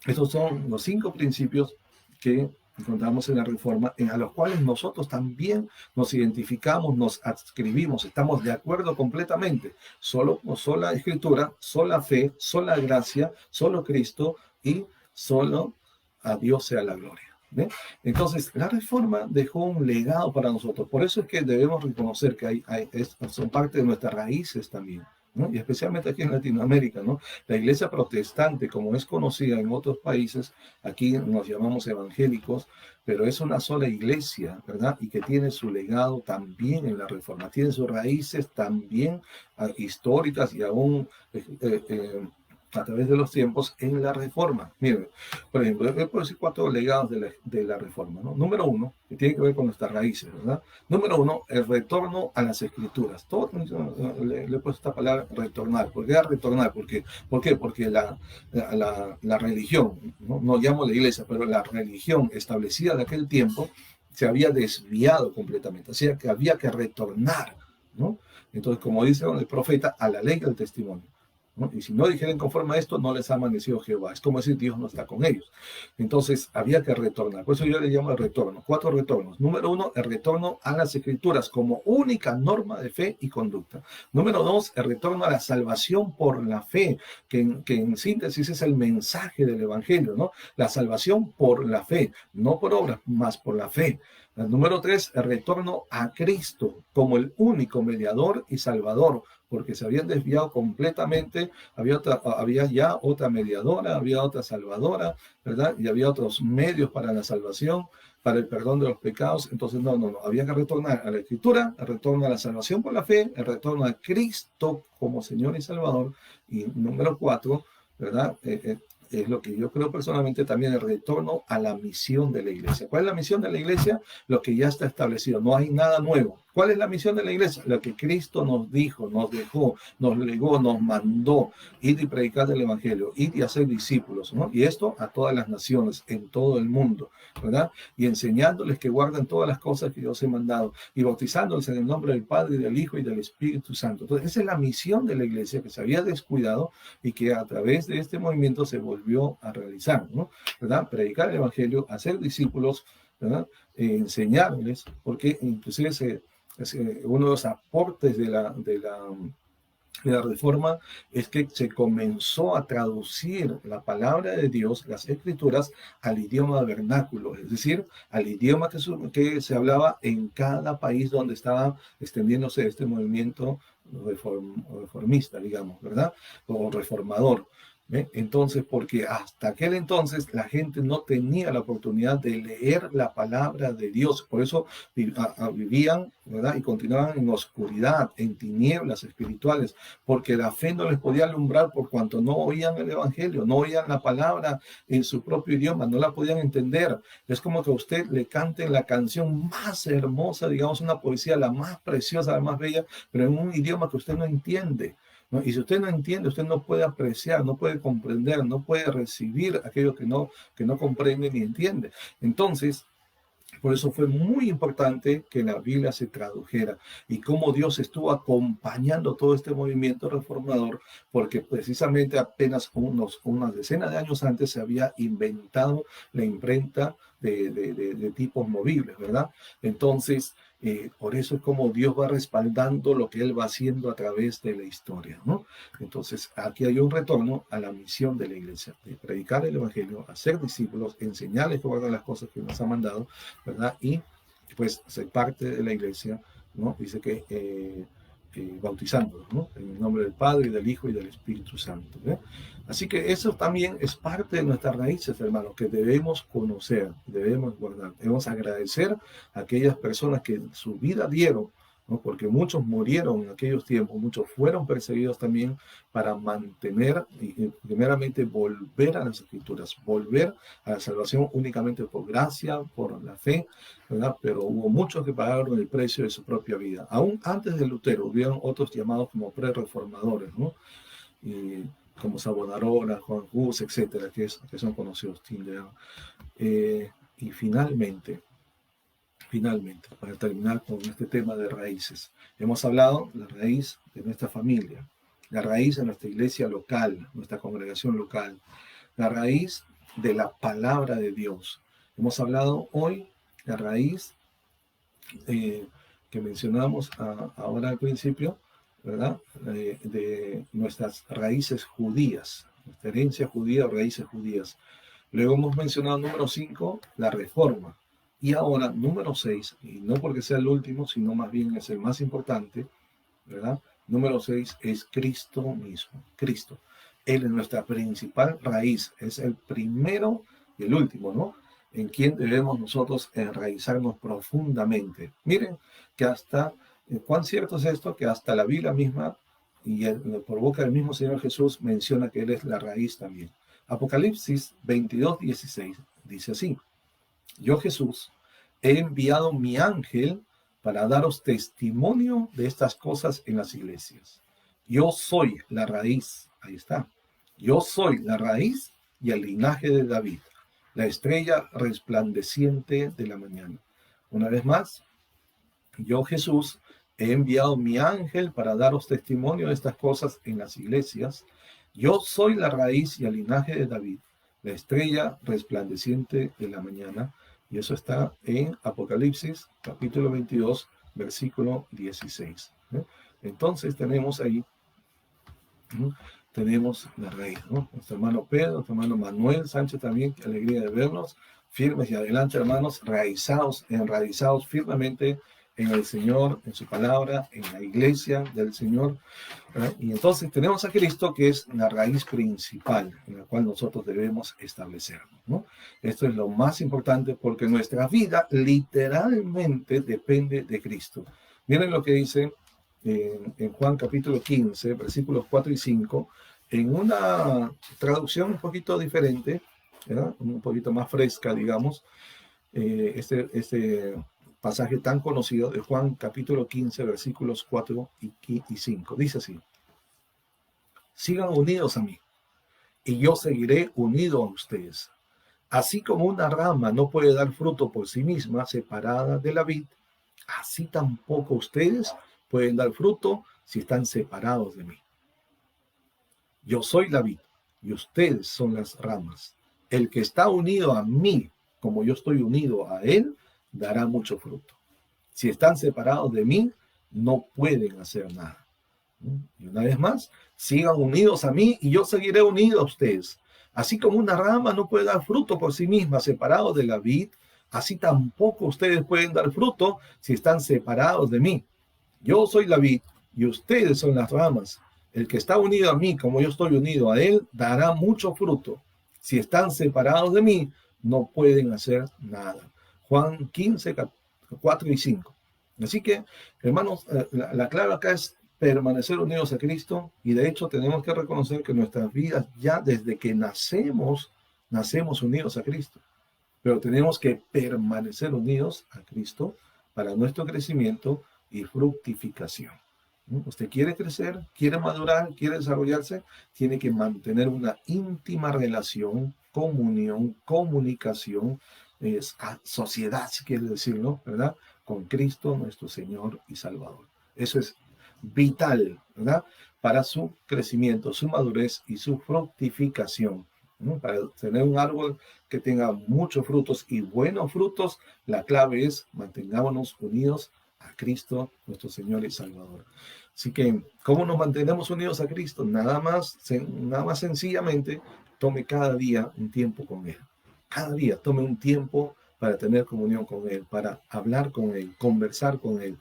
estos son los 5 principios que encontramos en la Reforma, a los cuales nosotros también nos identificamos, nos adscribimos, estamos de acuerdo completamente. Sola Escritura, sola fe, sola gracia, solo Cristo y solo a Dios sea la gloria. ¿Ve? Entonces, la Reforma dejó un legado para nosotros. Por eso es que debemos reconocer que son parte de nuestras raíces también, ¿no? Y especialmente aquí en Latinoamérica, ¿no? La iglesia protestante, como es conocida en otros países, aquí nos llamamos evangélicos, pero es una sola iglesia, ¿verdad? Y que tiene su legado también en la Reforma, tiene sus raíces también históricas y aún a través de los tiempos en la Reforma. Miren, por ejemplo, yo puedo decir 4 legados de la Reforma, ¿no? Número 1, que tiene que ver con nuestras raíces, ¿verdad? Número 1, el retorno a las Escrituras. Todo, le he puesto esta palabra retornar. ¿Por qué retornar? ¿Por qué? Porque la religión, no llamo la iglesia, pero la religión establecida de aquel tiempo se había desviado completamente. O sea, que había que retornar, ¿no? Entonces, como dice el profeta, a la ley del testimonio, ¿no? Y si no dijeren conforme a esto, no les ha amanecido Jehová. Es como decir, Dios no está con ellos. Entonces, había que retornar. Por eso yo le llamo el retorno. 4 retornos. Número 1, el retorno a las Escrituras como única norma de fe y conducta. Número 2, el retorno a la salvación por la fe, que en síntesis es el mensaje del Evangelio, ¿no? La salvación por la fe, no por obras, más por la fe. Número 3, el retorno a Cristo como el único mediador y salvador, porque se habían desviado completamente, había ya otra mediadora, había otra salvadora, ¿verdad? Y había otros medios para la salvación, para el perdón de los pecados. Entonces, no, había que retornar a la Escritura, el retorno a la salvación por la fe, el retorno a Cristo como Señor y Salvador. Y número 4, ¿verdad? Es lo que yo creo personalmente también, el retorno a la misión de la iglesia. ¿Cuál es la misión de la iglesia? Lo que ya está establecido, no hay nada nuevo. ¿Cuál es la misión de la iglesia? Lo que Cristo nos dijo, nos dejó, nos legó, nos mandó, ir y predicar el evangelio, ir y hacer discípulos, ¿no? Y esto a todas las naciones, en todo el mundo, ¿verdad? Y enseñándoles que guarden todas las cosas que Dios he mandado y bautizándoles en el nombre del Padre, y del Hijo y del Espíritu Santo. Entonces, esa es la misión de la iglesia que se había descuidado y que a través de este movimiento se volvió a realizar, ¿no? ¿Verdad? Predicar el evangelio, hacer discípulos, ¿verdad? Enseñarles, porque inclusive uno de los aportes de la Reforma es que se comenzó a traducir la palabra de Dios, las Escrituras, al idioma vernáculo, es decir, al idioma que se hablaba en cada país donde estaba extendiéndose este movimiento reformista, digamos, ¿verdad? O reformador. ¿Ve? Entonces, porque hasta aquel entonces la gente no tenía la oportunidad de leer la palabra de Dios, por eso vivían, ¿verdad? Y continuaban en oscuridad, en tinieblas espirituales, porque la fe no les podía alumbrar por cuanto no oían el evangelio, no oían la palabra en su propio idioma, no la podían entender. Es como que a usted le canten la canción más hermosa, digamos, una poesía la más preciosa, la más bella, pero en un idioma que usted no entiende, ¿no? Y si usted no entiende, usted no puede apreciar, no puede comprender, no puede recibir aquello que no comprende ni entiende. Entonces, por eso fue muy importante que la Biblia se tradujera y cómo Dios estuvo acompañando todo este movimiento reformador, porque precisamente apenas unas decenas de años antes se había inventado la imprenta de tipos movibles, ¿verdad? Entonces, por eso es como Dios va respaldando lo que Él va haciendo a través de la historia, ¿no? Entonces, aquí hay un retorno a la misión de la iglesia, de predicar el evangelio, hacer discípulos, enseñarles que guardan las cosas que nos ha mandado, ¿verdad? Y pues ser parte de la iglesia, ¿no? Dice que bautizándolos, ¿no? En el nombre del Padre, y del Hijo y del Espíritu Santo, ¿eh? Así que eso también es parte de nuestras raíces, hermanos, que debemos conocer, debemos guardar, debemos agradecer a aquellas personas que su vida dieron, ¿no? Porque muchos murieron en aquellos tiempos, muchos fueron perseguidos también para mantener y primeramente volver a las Escrituras, volver a la salvación únicamente por gracia, por la fe, ¿verdad? Pero hubo muchos que pagaron el precio de su propia vida. Aún antes de Lutero, hubieron otros llamados como pre-reformadores, ¿no? Y como Savonarola, Juan Hus, etcétera, que son conocidos. Y finalmente, para terminar con este tema de raíces, hemos hablado de la raíz de nuestra familia, la raíz de nuestra iglesia local, nuestra congregación local, la raíz de la palabra de Dios. Hemos hablado hoy la raíz que mencionamos ahora al principio, ¿verdad? De nuestras raíces judías, nuestra herencia judía o raíces judías. Luego hemos mencionado número 5, la reforma. Y ahora número 6, y no porque sea el último, sino más bien es el más importante, ¿verdad? Número 6 es Cristo mismo, Cristo. Él es nuestra principal raíz, es el primero y el último, ¿no? En quien debemos nosotros enraizarnos profundamente. Miren que hasta, cuán cierto es esto, que hasta la Biblia misma, y por boca del mismo Señor Jesús, menciona que Él es la raíz también. Apocalipsis 22:16 dice así: yo Jesús he enviado mi ángel para daros testimonio de estas cosas en las iglesias. Yo soy la raíz, ahí está. Yo soy la raíz y el linaje de David, la estrella resplandeciente de la mañana. Una vez más, yo Jesús he enviado mi ángel para daros testimonio de estas cosas en las iglesias. Yo soy la raíz y el linaje de David, la estrella resplandeciente de la mañana. Y eso está en Apocalipsis, capítulo 22, versículo 16. Entonces tenemos ahí, tenemos la raíz, ¿no? Nuestro hermano Pedro, nuestro hermano Manuel Sánchez también, qué alegría de verlos, firmes y adelante, hermanos, enraizados firmemente en el Señor, en su palabra, en la iglesia del Señor. Y entonces tenemos a Cristo, que es la raíz principal en la cual nosotros debemos establecernos, ¿no? Esto es lo más importante porque nuestra vida literalmente depende de Cristo. Miren lo que dice en Juan capítulo 15, versículos 4 y 5, en una traducción un poquito diferente, ¿verdad? Un poquito más fresca, digamos, este pasaje tan conocido de Juan capítulo 15, versículos 4 y 5. Dice así: sigan unidos a mí, y yo seguiré unido a ustedes. Así como una rama no puede dar fruto por sí misma, separada de la vid, así tampoco ustedes pueden dar fruto si están separados de mí. Yo soy la vid, y ustedes son las ramas. El que está unido a mí, como yo estoy unido a él, dará mucho fruto. Si están separados de mí, no pueden hacer nada. Y una vez más, sigan unidos a mí y yo seguiré unido a ustedes. Así como una rama no puede dar fruto por sí misma separado de la vid, así tampoco ustedes pueden dar fruto si están separados de mí. Yo soy la vid y ustedes son las ramas. El que está unido a mí, como yo estoy unido a él, dará mucho fruto. Si están separados de mí, no pueden hacer nada. Juan 15, 4 y 5. Así que, hermanos, la clave acá es permanecer unidos a Cristo, y de hecho tenemos que reconocer que nuestras vidas ya desde que nacemos unidos a Cristo, pero tenemos que permanecer unidos a Cristo para nuestro crecimiento y fructificación. Usted quiere crecer, quiere madurar, quiere desarrollarse, tiene que mantener una íntima relación, comunión, comunicación, sociedad, si quiere decirlo, ¿verdad? Con Cristo, nuestro Señor y Salvador. Eso es vital, ¿verdad? Para su crecimiento, su madurez y su fructificación. Para tener un árbol que tenga muchos frutos y buenos frutos, la clave es mantengámonos unidos a Cristo, nuestro Señor y Salvador. Así que, ¿cómo nos mantenemos unidos a Cristo? Nada más sencillamente, tome cada día un tiempo con Él. Cada día tome un tiempo para tener comunión con Él, para hablar con Él, conversar con Él,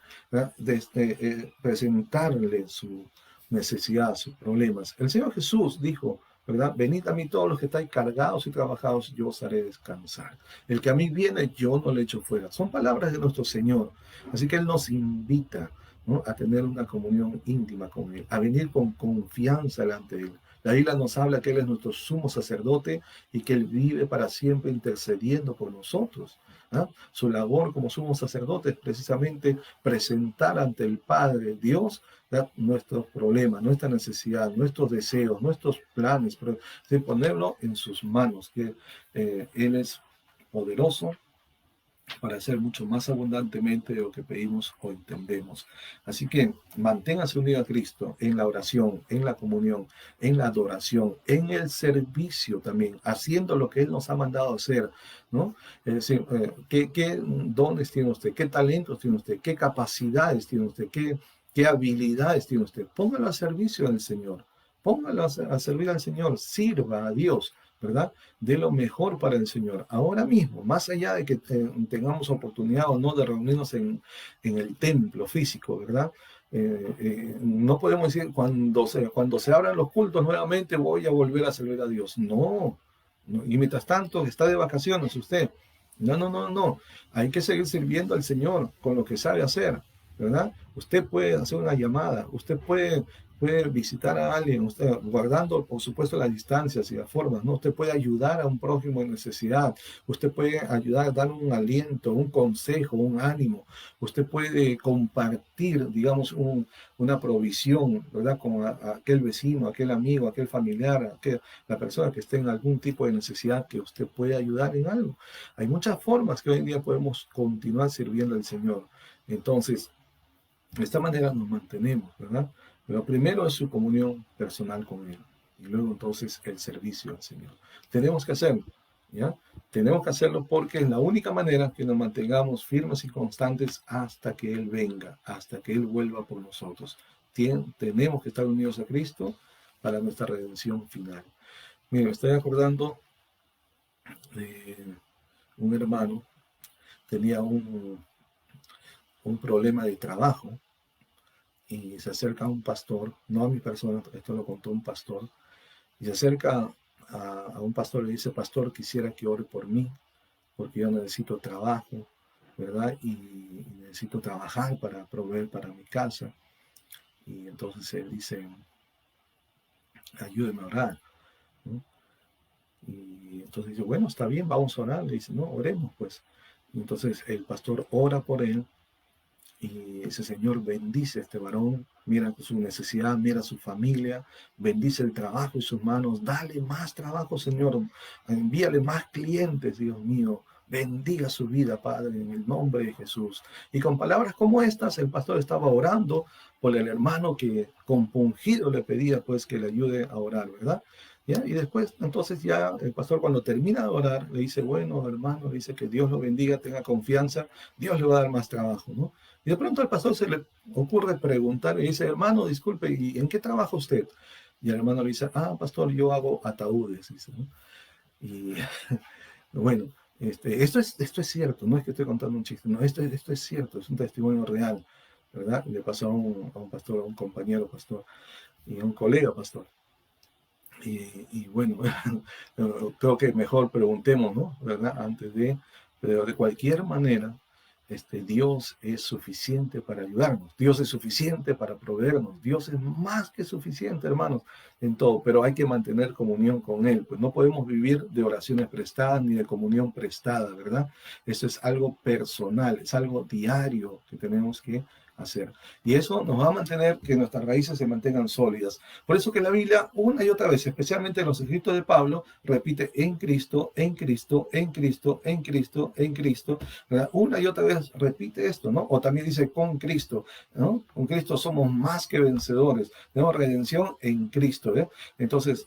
presentarle su necesidad, sus problemas. El Señor Jesús dijo, ¿verdad? Venid a mí todos los que estáis cargados y trabajados, yo os haré descansar. El que a mí viene, yo no le echo fuera. Son palabras de nuestro Señor. Así que Él nos invita, ¿no?, a tener una comunión íntima con Él, a venir con confianza delante de Él. La Biblia nos habla que Él es nuestro sumo sacerdote y que Él vive para siempre intercediendo por nosotros. Su labor como sumo sacerdote es precisamente presentar ante el Padre Dios, ¿verdad?, nuestros problemas, nuestra necesidad, nuestros deseos, nuestros planes, ponerlo en sus manos, que Él es poderoso para hacer mucho más abundantemente de lo que pedimos o entendemos. Así que manténgase unido a Cristo en la oración, en la comunión, en la adoración, en el servicio también, haciendo lo que Él nos ha mandado hacer, ¿no? Es decir, ¿qué dones tiene usted? ¿Qué talentos tiene usted? ¿Qué capacidades tiene usted? ¿Qué habilidades tiene usted? Póngalo al servicio del Señor. Póngalo a servir al Señor. Sirva a Dios, ¿verdad? De lo mejor para el Señor. Ahora mismo, más allá de que tengamos oportunidad o no de reunirnos en el templo físico, ¿verdad? No podemos decir cuando se abran los cultos nuevamente voy a volver a servir a Dios. No, no. Y mientras tanto está de vacaciones usted. No, no, no, no. Hay que seguir sirviendo al Señor con lo que sabe hacer, ¿verdad? Usted puede hacer una llamada, usted puede visitar a alguien, usted, guardando, por supuesto, las distancias y las formas, ¿no? Usted puede ayudar a un prójimo en necesidad, usted puede ayudar a dar un aliento, un consejo, un ánimo, usted puede compartir, digamos, una provisión, ¿verdad? Con a aquel vecino, aquel amigo, aquel familiar, la persona que esté en algún tipo de necesidad que usted puede ayudar en algo. Hay muchas formas que hoy en día podemos continuar sirviendo al Señor. Entonces, de esta manera nos mantenemos, ¿verdad? Pero primero es su comunión personal con Él y luego entonces el servicio al Señor. Tenemos que hacerlo, ¿ya? Tenemos que hacerlo porque es la única manera que nos mantengamos firmes y constantes hasta que Él venga, hasta que Él vuelva por nosotros. Tenemos que estar unidos a Cristo para nuestra redención final. Mire, me estoy acordando de un hermano, tenía un problema de trabajo y se acerca a un pastor, no a mi persona, esto lo contó un pastor, y se acerca a un pastor y le dice, pastor, quisiera que ore por mí, porque yo necesito trabajo, ¿verdad? Y necesito trabajar para proveer para mi casa. Y entonces él dice, ayúdeme a orar, ¿no? Y entonces dice, bueno, está bien, vamos a orar. Le dice, no, oremos pues. Y entonces el pastor ora por él. Y ese Señor bendice a este varón, mira su necesidad, mira su familia, bendice el trabajo en sus manos, dale más trabajo, Señor, envíale más clientes, Dios mío, bendiga su vida, Padre, en el nombre de Jesús. Y con palabras como estas, el pastor estaba orando por el hermano que compungido le pedía pues que le ayude a orar, ¿verdad? ¿Ya? Y después, entonces ya el pastor cuando termina de orar, le dice, bueno, hermano, le dice que Dios lo bendiga, tenga confianza, Dios le va a dar más trabajo, ¿no? Y de pronto al pastor se le ocurre preguntar y dice, hermano, disculpe, ¿y en qué trabaja usted? Y el hermano le dice, pastor, yo hago ataúdes, dice, ¿no? Y bueno, esto es cierto, no es que estoy contando un chiste, no, esto es cierto, es un testimonio real, ¿verdad? Le pasó a un pastor, a un compañero pastor y a un colega pastor. Y bueno, creo que mejor preguntemos, ¿no? ¿Verdad? Pero de cualquier manera, Dios es suficiente para ayudarnos, Dios es suficiente para proveernos, Dios es más que suficiente, hermanos, en todo, pero hay que mantener comunión con Él, pues no podemos vivir de oraciones prestadas ni de comunión prestada, ¿verdad? Eso es algo personal, es algo diario que tenemos que hacer. Y eso nos va a mantener que nuestras raíces se mantengan sólidas. Por eso que la Biblia, una y otra vez, especialmente en los escritos de Pablo, repite en Cristo, en Cristo, en Cristo, en Cristo, en Cristo, ¿verdad? Una y otra vez repite esto, ¿no? O también dice con Cristo, ¿no? Con Cristo somos más que vencedores, tenemos redención en Cristo, ¿eh? Entonces,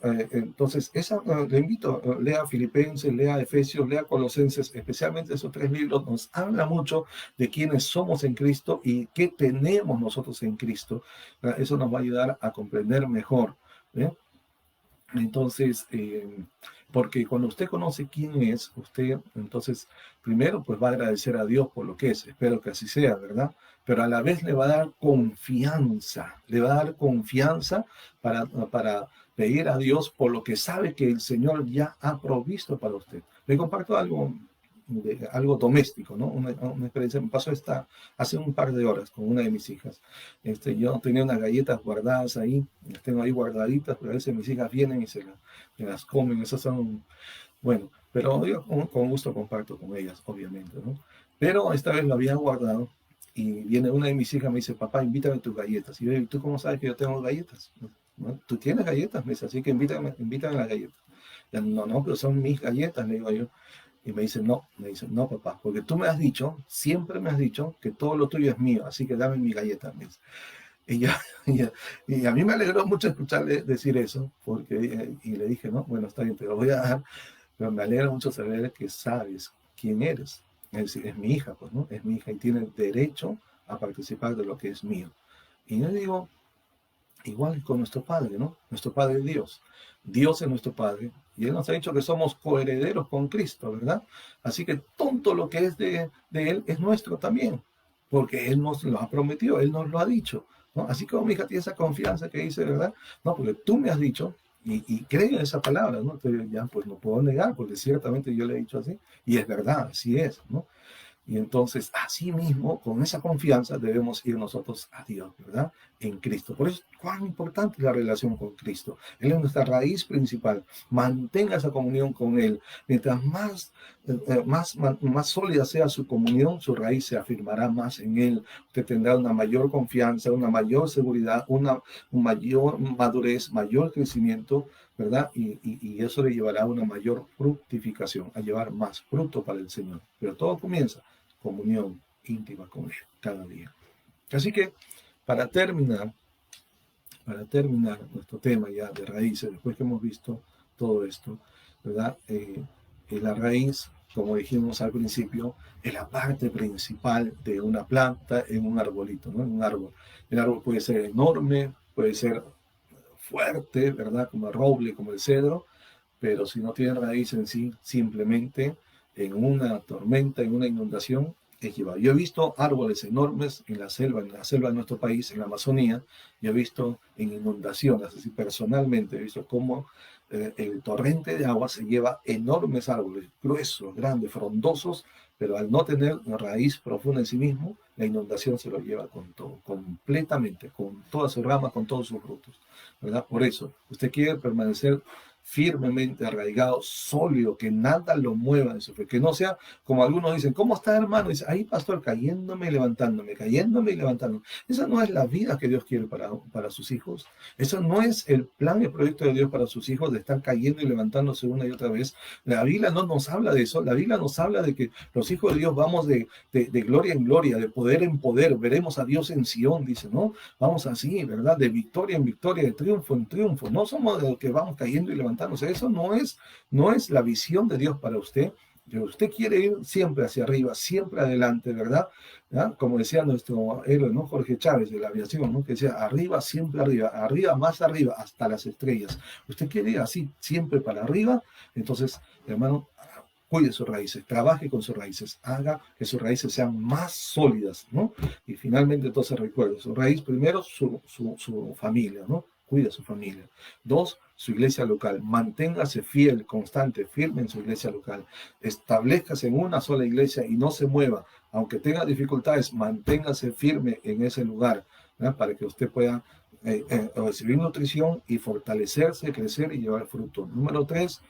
le invito, lea Filipenses, lea Efesios, lea Colosenses, especialmente esos tres libros, nos habla mucho de quiénes somos en Cristo y qué tenemos nosotros en Cristo. Eso nos va a ayudar a comprender mejor, ¿eh? Entonces, porque cuando usted conoce quién es, usted entonces primero pues va a agradecer a Dios por lo que es, espero que así sea, ¿verdad? Pero a la vez le va a dar confianza para pedir a Dios por lo que sabe que el Señor ya ha provisto para usted. Le comparto algo doméstico, ¿no? Una experiencia, me pasó hace un par de horas con una de mis hijas. Yo tenía unas galletas guardadas ahí, las tengo ahí guardaditas, pero a veces mis hijas vienen y me las comen, esas son, bueno, pero yo con gusto comparto con ellas, obviamente, ¿no? Pero esta vez lo había guardado y viene una de mis hijas y me dice, papá, invítame tus galletas. Y yo digo, ¿tú cómo sabes que yo tengo galletas? ¿No? ¿Tú tienes galletas? Me dice, así que invítame las galletas. Ya, no, pero son mis galletas, le digo yo. Y me dice, no, papá, porque tú me has dicho, siempre me has dicho que todo lo tuyo es mío, así que dame mi galleta. Me dice. Y, yo, y, y a mí me alegró mucho escucharle decir eso, porque, y le dije, no, bueno, está bien, te lo voy a dar, pero me alegra mucho saber que sabes quién eres. Es decir, es mi hija, pues, ¿no? Es mi hija y tiene derecho a participar de lo que es mío. Y yo digo, igual con nuestro Padre, ¿no? Nuestro Padre es Dios. Dios es nuestro Padre. Y Él nos ha dicho que somos coherederos con Cristo, ¿verdad? Así que todo lo que es de Él es nuestro también, porque Él nos lo ha prometido, Él nos lo ha dicho, ¿no? Así como mi hija tiene esa confianza que dice, ¿verdad? No, porque tú me has dicho y cree en esa palabra, ¿no? Entonces ya pues no puedo negar, porque ciertamente yo le he dicho así, y es verdad, así es, ¿no? Y entonces, así mismo, con esa confianza, debemos ir nosotros a Dios, ¿verdad? En Cristo. Por eso, cuán importante es la relación con Cristo. Él es nuestra raíz principal. Mantenga esa comunión con Él. Mientras más sólida sea su comunión, su raíz se afirmará más en Él. Usted tendrá una mayor confianza, una mayor seguridad, una mayor madurez, mayor crecimiento, ¿verdad? Y eso le llevará a una mayor fructificación, a llevar más fruto para el Señor. Pero todo comienza comunión íntima con Él cada día. Así que para terminar nuestro tema ya de raíces, después que hemos visto todo esto, ¿verdad? La raíz, como dijimos al principio, es la parte principal de una planta en un arbolito, ¿no? En un árbol. El árbol puede ser enorme, puede ser fuerte, ¿verdad? Como el roble, como el cedro, pero si no tiene raíz en sí, simplemente en una tormenta, en una inundación, es llevado. Yo he visto árboles enormes en la selva de nuestro país, en la Amazonía, y he visto en inundaciones, así personalmente he visto cómo el torrente de agua se lleva enormes árboles, gruesos, grandes, frondosos, pero al no tener una raíz profunda en sí mismo, la inundación se lo lleva con todo, completamente, con todas sus ramas, con todos sus frutos, ¿verdad? Por eso, usted quiere permanecer firmemente arraigado, sólido, que nada lo mueva de su fe, que no sea como algunos dicen, ¿cómo está hermano? Dice, ahí pastor, cayéndome y levantándome, cayéndome y levantándome. Esa no es la vida que Dios quiere para sus hijos. Eso no es el plan y el proyecto de Dios para sus hijos, de estar cayendo y levantándose una y otra vez. La Biblia no nos habla de eso, la Biblia nos habla de que los hijos de Dios vamos de gloria en gloria, de poder en poder, veremos a Dios en Sion, dice, ¿no? Vamos así, ¿verdad? De victoria en victoria, de triunfo en triunfo. No somos de los que vamos cayendo y levantándose. Eso no es la visión de Dios para usted. Usted quiere ir siempre hacia arriba, siempre adelante, ¿verdad? ¿Ya? Como decía nuestro héroe, ¿no? Jorge Chávez de la aviación, ¿no? Que decía, arriba, siempre arriba, arriba, más arriba, hasta las estrellas. Usted quiere ir así, siempre para arriba. Entonces, hermano, cuide sus raíces, trabaje con sus raíces, haga que sus raíces sean más sólidas, ¿no? Y finalmente, entonces, recuerde, su raíz, primero, su familia, ¿no? Cuide su familia. Dos, su iglesia local. Manténgase fiel, constante, firme en su iglesia local. Establezcase en una sola iglesia y no se mueva. Aunque tenga dificultades, manténgase firme en ese lugar, ¿verdad? Para que usted pueda recibir nutrición y fortalecerse, crecer y llevar fruto. Número tres,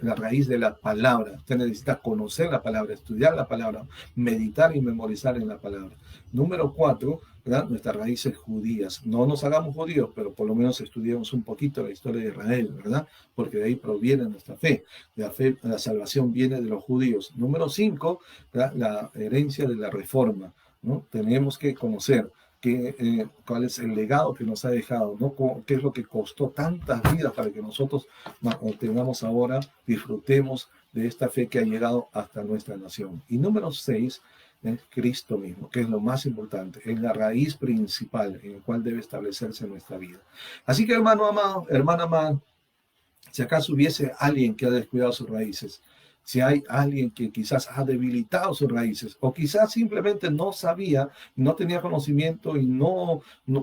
la raíz de la palabra. Usted necesita conocer la palabra, estudiar la palabra, meditar y memorizar en la palabra. Número cuatro, ¿verdad? Nuestras raíces judías. No nos hagamos judíos, pero por lo menos estudiemos un poquito la historia de Israel, ¿verdad? Porque de ahí proviene nuestra fe. La salvación viene de los judíos. Número cinco, ¿verdad? La herencia de la reforma, ¿no? Tenemos que conocer cuál es el legado que nos ha dejado, ¿no? Qué es lo que costó tantas vidas para que nosotros tengamos ahora, disfrutemos de esta fe que ha llegado hasta nuestra nación. Y número seis, es Cristo mismo, que es lo más importante, es la raíz principal en la cual debe establecerse nuestra vida. Así que, hermano amado, hermana amada, si acaso hubiese alguien que ha descuidado sus raíces, si hay alguien que quizás ha debilitado sus raíces, o quizás simplemente no sabía, no tenía conocimiento y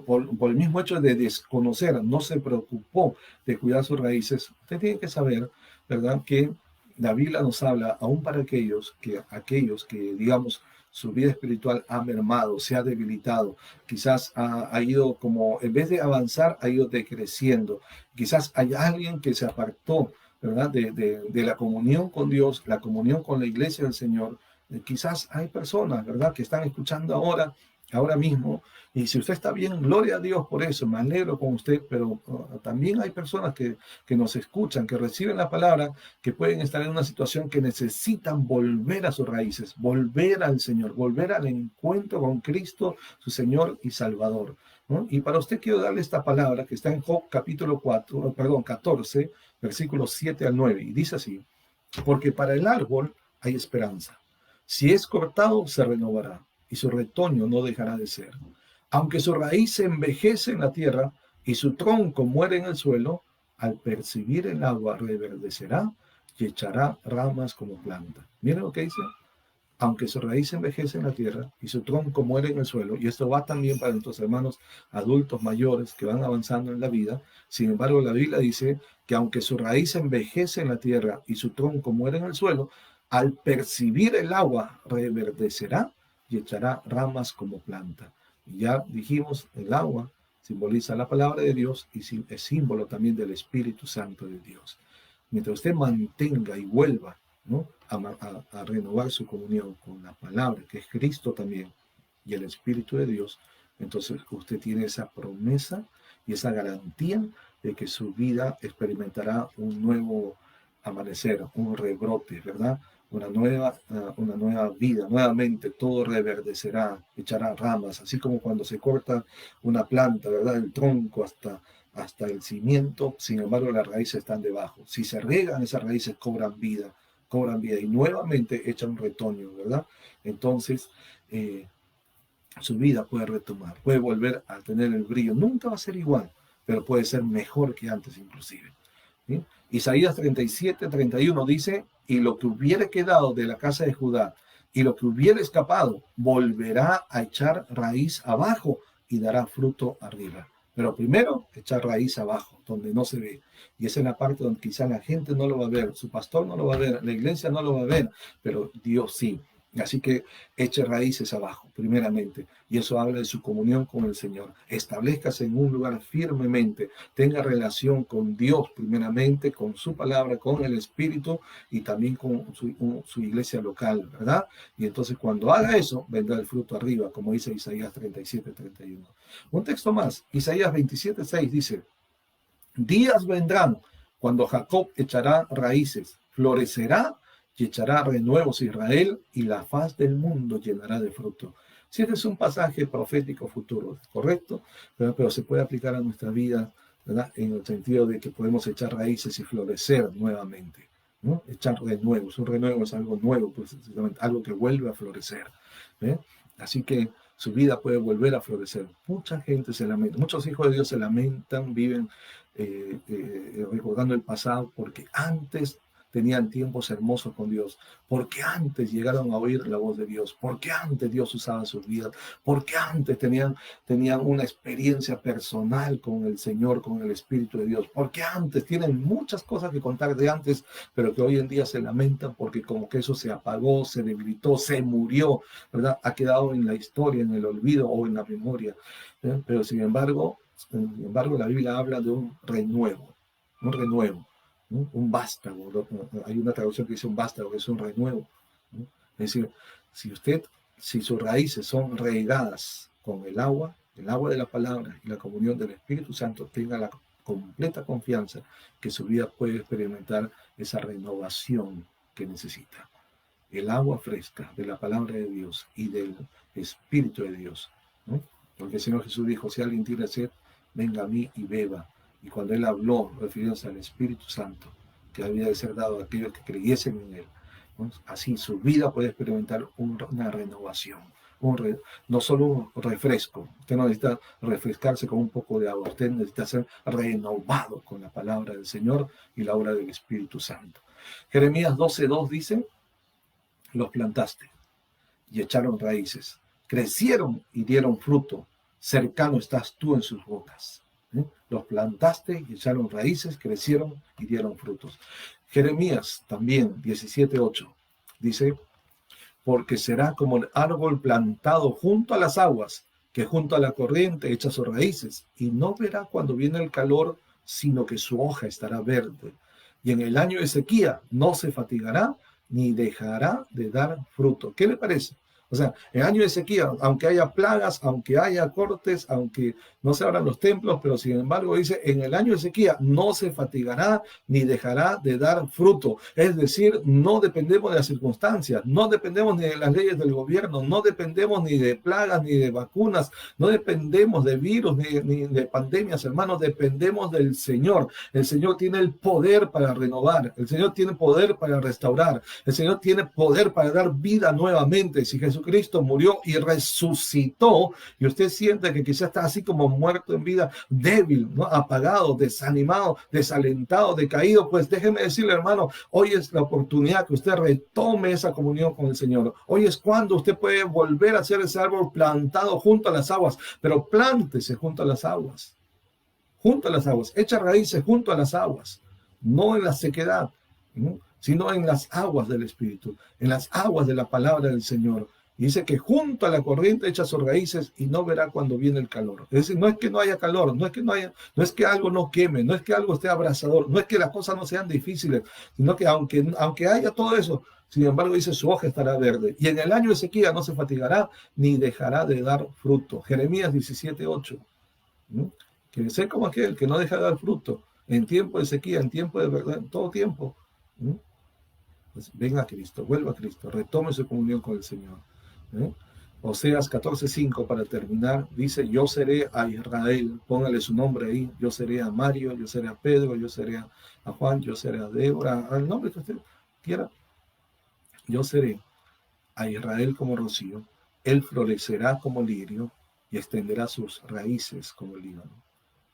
por el mismo hecho de desconocer, no se preocupó de cuidar sus raíces, usted tiene que saber, ¿verdad?, que la Biblia nos habla, aún para aquellos que digamos, su vida espiritual ha mermado, se ha debilitado, quizás ha ido como, en vez de avanzar, ha ido decreciendo. Quizás hay alguien que se apartó, ¿verdad? De la comunión con Dios, la comunión con la iglesia del Señor. Quizás hay personas, ¿verdad?, que están escuchando ahora ahora mismo. Y si usted está bien, gloria a Dios por eso, me alegro con usted, pero también hay personas que nos escuchan, que reciben la palabra, que pueden estar en una situación que necesitan volver a sus raíces, volver al Señor, volver al encuentro con Cristo, su Señor y Salvador, ¿no? Y para usted quiero darle esta palabra que está en Job capítulo 14, versículos 7 al 9, y dice así: porque para el árbol hay esperanza. Si es cortado, se renovará, y su retoño no dejará de ser. Aunque su raíz se envejece en la tierra y su tronco muere en el suelo, al percibir el agua reverdecerá y echará ramas como planta. Miren lo que dice: aunque su raíz envejece en la tierra y su tronco muere en el suelo, y esto va también para nuestros hermanos adultos mayores que van avanzando en la vida. Sin embargo, la Biblia dice que aunque su raíz envejece en la tierra y su tronco muere en el suelo, al percibir el agua reverdecerá y echará ramas como planta. Y ya dijimos, el agua simboliza la palabra de Dios y es símbolo también del Espíritu Santo de Dios. Mientras usted mantenga y vuelva, ¿no?, a renovar su comunión con la palabra, que es Cristo también, y el Espíritu de Dios, entonces usted tiene esa promesa y esa garantía de que su vida experimentará un nuevo amanecer, un rebrote, ¿verdad? Una nueva vida, nuevamente todo reverdecerá, echará ramas, así como cuando se corta una planta, ¿verdad? El tronco hasta el cimiento, sin embargo las raíces están debajo. Si se riegan, esas raíces cobran vida y nuevamente echan un retoño, ¿verdad? Entonces, su vida puede retomar, puede volver a tener el brillo. Nunca va a ser igual, pero puede ser mejor que antes inclusive, ¿sí? Isaías 37:31 dice: y lo que hubiere quedado de la casa de Judá y lo que hubiere escapado volverá a echar raíz abajo y dará fruto arriba. Pero primero, echar raíz abajo, donde no se ve. Y esa es la parte donde quizá la gente no lo va a ver, su pastor no lo va a ver, la iglesia no lo va a ver, pero Dios sí. Así que eche raíces abajo, primeramente. Y eso habla de su comunión con el Señor. Establezcase en un lugar firmemente. Tenga relación con Dios, primeramente, con su palabra, con el Espíritu y también con su iglesia local, ¿verdad? Y entonces cuando haga eso, vendrá el fruto arriba, como dice Isaías 37:31. Un texto más, Isaías 27:6 dice: días vendrán cuando Jacob echará raíces, florecerá y echará renuevos Israel, y la faz del mundo llenará de fruto. Si este es un pasaje profético futuro, ¿correcto? Pero se puede aplicar a nuestra vida, ¿verdad?, en el sentido de que podemos echar raíces y florecer nuevamente, ¿no? Echar renuevos. Un renuevo es algo nuevo, pues, algo que vuelve a florecer, ¿eh? Así que su vida puede volver a florecer. Mucha gente se lamenta, muchos hijos de Dios se lamentan, viven recordando el pasado, porque antes tenían tiempos hermosos con Dios, porque antes llegaron a oír la voz de Dios, porque antes Dios usaba sus vidas, porque antes tenían una experiencia personal con el Señor, con el Espíritu de Dios, porque antes tienen muchas cosas que contar de antes, pero que hoy en día se lamentan porque como que eso se apagó, se debilitó, se murió, ¿verdad? Ha quedado en la historia, en el olvido o en la memoria, ¿eh? Pero sin embargo, la Biblia habla de un renuevo, ¿no? Un vástago. Hay una traducción que dice un vástago, que es un renuevo, ¿no? Es decir, si sus raíces son regadas con el agua de la palabra y la comunión del Espíritu Santo, tenga la completa confianza que su vida puede experimentar esa renovación que necesita. El agua fresca de la palabra de Dios y del Espíritu de Dios, ¿no? Porque el Señor Jesús dijo: si alguien tiene sed, venga a mí y beba. Y cuando Él habló, refiriéndose al Espíritu Santo, que había de ser dado a aquellos que creyesen en Él, ¿no? Así su vida puede experimentar una renovación. No solo un refresco. Usted no necesita refrescarse con un poco de agua. Usted necesita ser renovado con la palabra del Señor y la obra del Espíritu Santo. Jeremías 12:2 dice: los plantaste y echaron raíces, crecieron y dieron fruto, cercano estás tú en sus bocas. Los plantaste y echaron raíces, crecieron y dieron frutos. Jeremías también 17:8 dice: porque será como el árbol plantado junto a las aguas, que junto a la corriente echa sus raíces, y no verá cuando viene el calor, sino que su hoja estará verde. Y en el año de sequía no se fatigará, ni dejará de dar fruto. ¿Qué le parece? O sea, en el año de sequía, aunque haya plagas, aunque haya cortes, aunque no se abran los templos, pero sin embargo dice, en el año de sequía no se fatigará ni dejará de dar fruto. Es decir, no dependemos de las circunstancias, no dependemos ni de las leyes del gobierno, no dependemos ni de plagas, ni de vacunas, no dependemos de virus, ni de pandemias, hermanos, dependemos del Señor. El Señor tiene el poder para renovar, el Señor tiene poder para restaurar, el Señor tiene poder para dar vida nuevamente. Si Jesucristo murió y resucitó, y usted siente que quizás está así como muerto en vida, débil, ¿no? Apagado, desanimado, desalentado, decaído, pues déjeme decirle, hermano, hoy es la oportunidad que usted retome esa comunión con el Señor. Hoy es cuando usted puede volver a ser ese árbol plantado junto a las aguas, pero plántese junto a las aguas, echa raíces junto a las aguas, no en la sequedad, ¿no? Sino en las aguas del Espíritu, en las aguas de la palabra del Señor. Y dice que junto a la corriente echa sus raíces y no verá cuando viene el calor. Es decir, no es que no haya calor, no es que algo no queme, no es que algo esté abrasador, no es que las cosas no sean difíciles, sino que aunque haya todo eso, sin embargo dice su hoja estará verde. Y en el año de sequía no se fatigará ni dejará de dar fruto. Jeremías 17:8. Que sé como aquel que no deja de dar fruto en tiempo de sequía, en tiempo de verdad, en todo tiempo. Pues venga a Cristo, vuelva a Cristo, retome su comunión con el Señor. Oseas 14:5 para terminar, dice, yo seré a Israel, póngale su nombre ahí, yo seré a Mario, yo seré a Pedro, yo seré a Juan, yo seré a Débora, al nombre que usted quiera, yo seré a Israel como rocío, él florecerá como lirio y extenderá sus raíces como el Líbano.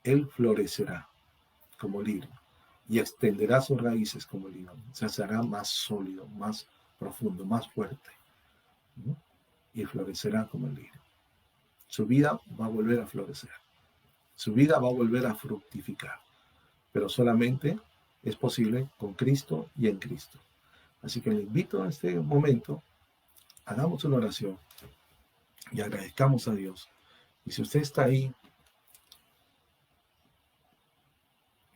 Él florecerá como lirio y extenderá sus raíces como el Líbano. Se hará más sólido, más profundo, más fuerte, ¿no? Y florecerá como el lirio. Su vida va a volver a florecer. Su vida va a volver a fructificar. Pero solamente es posible con Cristo y en Cristo. Así que le invito en este momento, hagamos una oración y agradezcamos a Dios. Y si usted está ahí,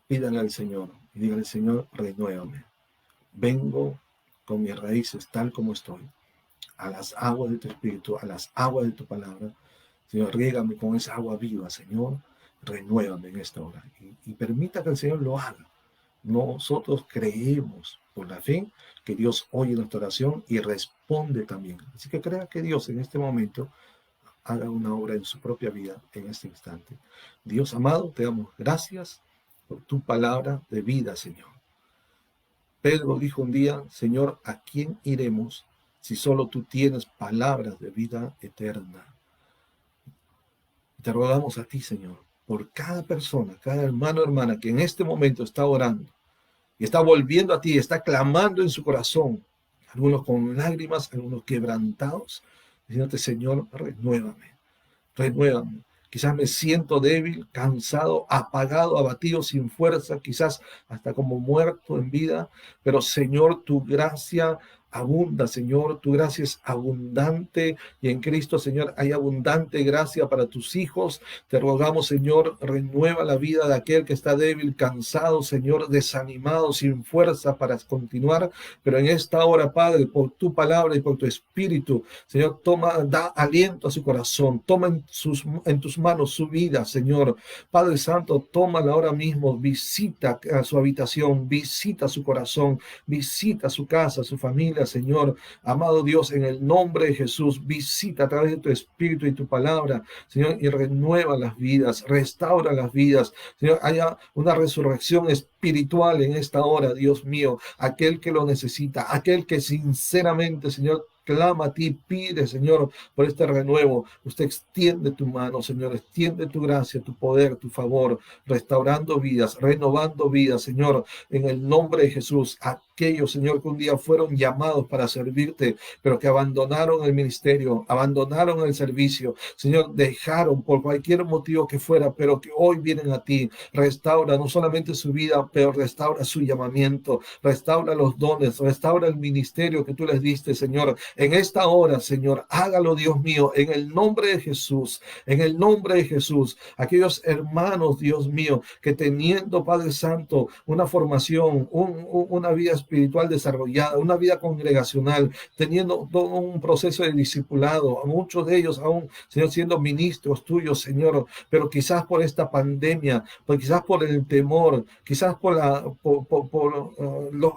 pídale al Señor y dígale, Señor, renuévame. Vengo con mis raíces tal como estoy, a las aguas de tu Espíritu, a las aguas de tu palabra. Señor, riégame con esa agua viva, Señor, renuévame en esta hora. Y permita que el Señor lo haga. Nosotros creemos por la fe que Dios oye nuestra oración y responde también. Así que crea que Dios en este momento haga una obra en su propia vida en este instante. Dios amado, te damos gracias por tu palabra de vida, Señor. Pedro dijo un día, Señor, ¿a quién iremos si solo tú tienes palabras de vida eterna? Te rogamos a ti, Señor, por cada persona, cada hermano o hermana que en este momento está orando y está volviendo a ti, está clamando en su corazón, algunos con lágrimas, algunos quebrantados, diciéndote, Señor, renuévame. Quizás me siento débil, cansado, apagado, abatido, sin fuerza, quizás hasta como muerto en vida, pero Señor, tu gracia abunda, Señor, tu gracia es abundante y en Cristo, Señor, hay abundante gracia para tus hijos. Te rogamos, Señor, renueva la vida de aquel que está débil, cansado, Señor, desanimado, sin fuerza para continuar, pero en esta hora, Padre, por tu palabra y por tu espíritu, Señor, da aliento a su corazón, toma en tus manos su vida, Señor. Padre Santo, tómala ahora mismo, visita a su habitación, visita su corazón, visita su casa, su familia, Señor. Amado Dios, en el nombre de Jesús, visita a través de tu espíritu y tu palabra, Señor, y renueva las vidas, restaura las vidas. Señor, haya una resurrección espiritual en esta hora, Dios mío, aquel que lo necesita, aquel que sinceramente, Señor, clama a ti, pide, Señor, por este renuevo. Usted extiende tu mano, Señor, extiende tu gracia, tu poder, tu favor, restaurando vidas, renovando vidas, Señor, en el nombre de Jesús. Aquellos, Señor, que un día fueron llamados para servirte, pero que abandonaron el ministerio, abandonaron el servicio, Señor, dejaron por cualquier motivo que fuera, pero que hoy vienen a ti. Restaura no solamente su vida, pero restaura su llamamiento, restaura los dones, restaura el ministerio que tú les diste, Señor. En esta hora, Señor, hágalo, Dios mío, en el nombre de Jesús, en el nombre de Jesús. Aquellos hermanos, Dios mío, que teniendo, Padre Santo, una formación, una vida espiritual desarrollada, una vida congregacional, teniendo todo un proceso de discipulado, a muchos de ellos aún, Señor, siendo ministros tuyos, Señor, pero quizás por esta pandemia, pues quizás por el temor, quizás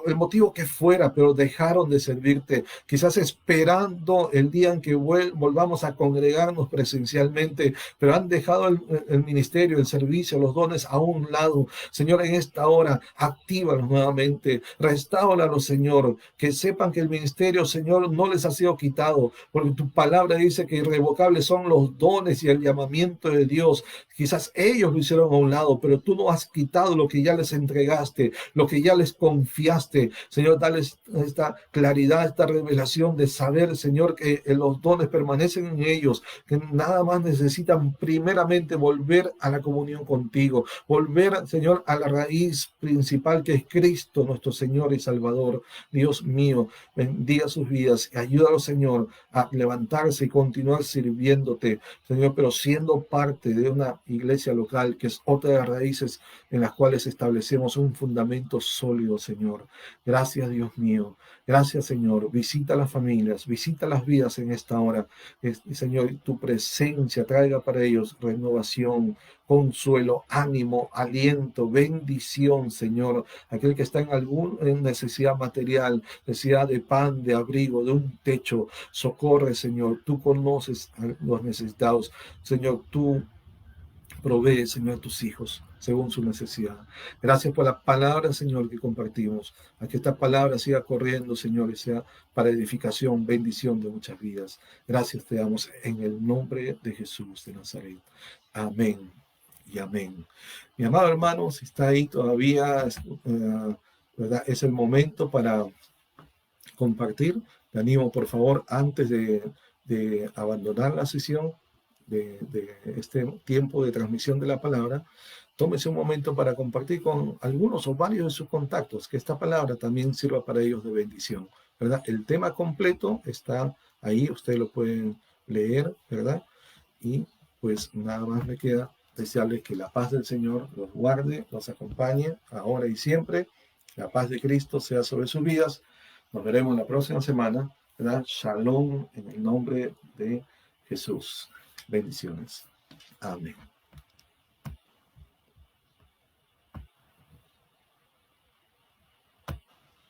el motivo que fuera, pero dejaron de servirte, quizás esperando el día en que volvamos a congregarnos presencialmente, pero han dejado el ministerio, el servicio, los dones a un lado. Señor, en esta hora, actívalos nuevamente, restáuralos, Señor, que sepan que el ministerio, Señor, no les ha sido quitado, porque tu palabra dice que irrevocables son los dones y el llamamiento de Dios. Quizás ellos lo hicieron a un lado, pero tú no has quitado lo que ya les entregaste, lo que ya les confiaste. Señor, dales esta claridad, esta revelación de saber, Señor, que los dones permanecen en ellos, que nada más necesitan primeramente volver a la comunión contigo, volver, Señor, a la raíz principal que es Cristo, nuestro Señor y Salvador. Dios mío, bendiga sus vidas y ayúdalos, Señor, a levantarse y continuar sirviéndote, Señor, pero siendo parte de una iglesia local, que es otra de las raíces en las cuales establecemos un fundamento sólido, Señor. Gracias, Dios mío. Gracias, Señor. Visita las familias, visita las vidas en esta hora. Señor, tu presencia traiga para ellos renovación, consuelo, ánimo, aliento, bendición, Señor. Aquel que está en necesidad material, necesidad de pan, de abrigo, de un techo, socorre, Señor. Tú conoces a los necesitados. Señor, tú provee, Señor, a tus hijos según su necesidad. Gracias por la palabra, Señor, que compartimos. A que esta palabra siga corriendo, Señor, y sea para edificación, bendición de muchas vidas. Gracias te damos en el nombre de Jesús de Nazaret. Amén y amén. Mi amado hermano, si está ahí todavía, ¿verdad? Es el momento para compartir. Te animo, por favor, antes de abandonar la sesión, de este tiempo de transmisión de la palabra, tómese un momento para compartir con algunos o varios de sus contactos, que esta palabra también sirva para ellos de bendición, ¿verdad? El tema completo está ahí, ustedes lo pueden leer, ¿verdad? Y pues nada más me queda desearles que la paz del Señor los guarde, los acompañe ahora y siempre. La paz de Cristo sea sobre sus vidas. Nos veremos la próxima semana, ¿verdad? Shalom en el nombre de Jesús. Bendiciones. Amén.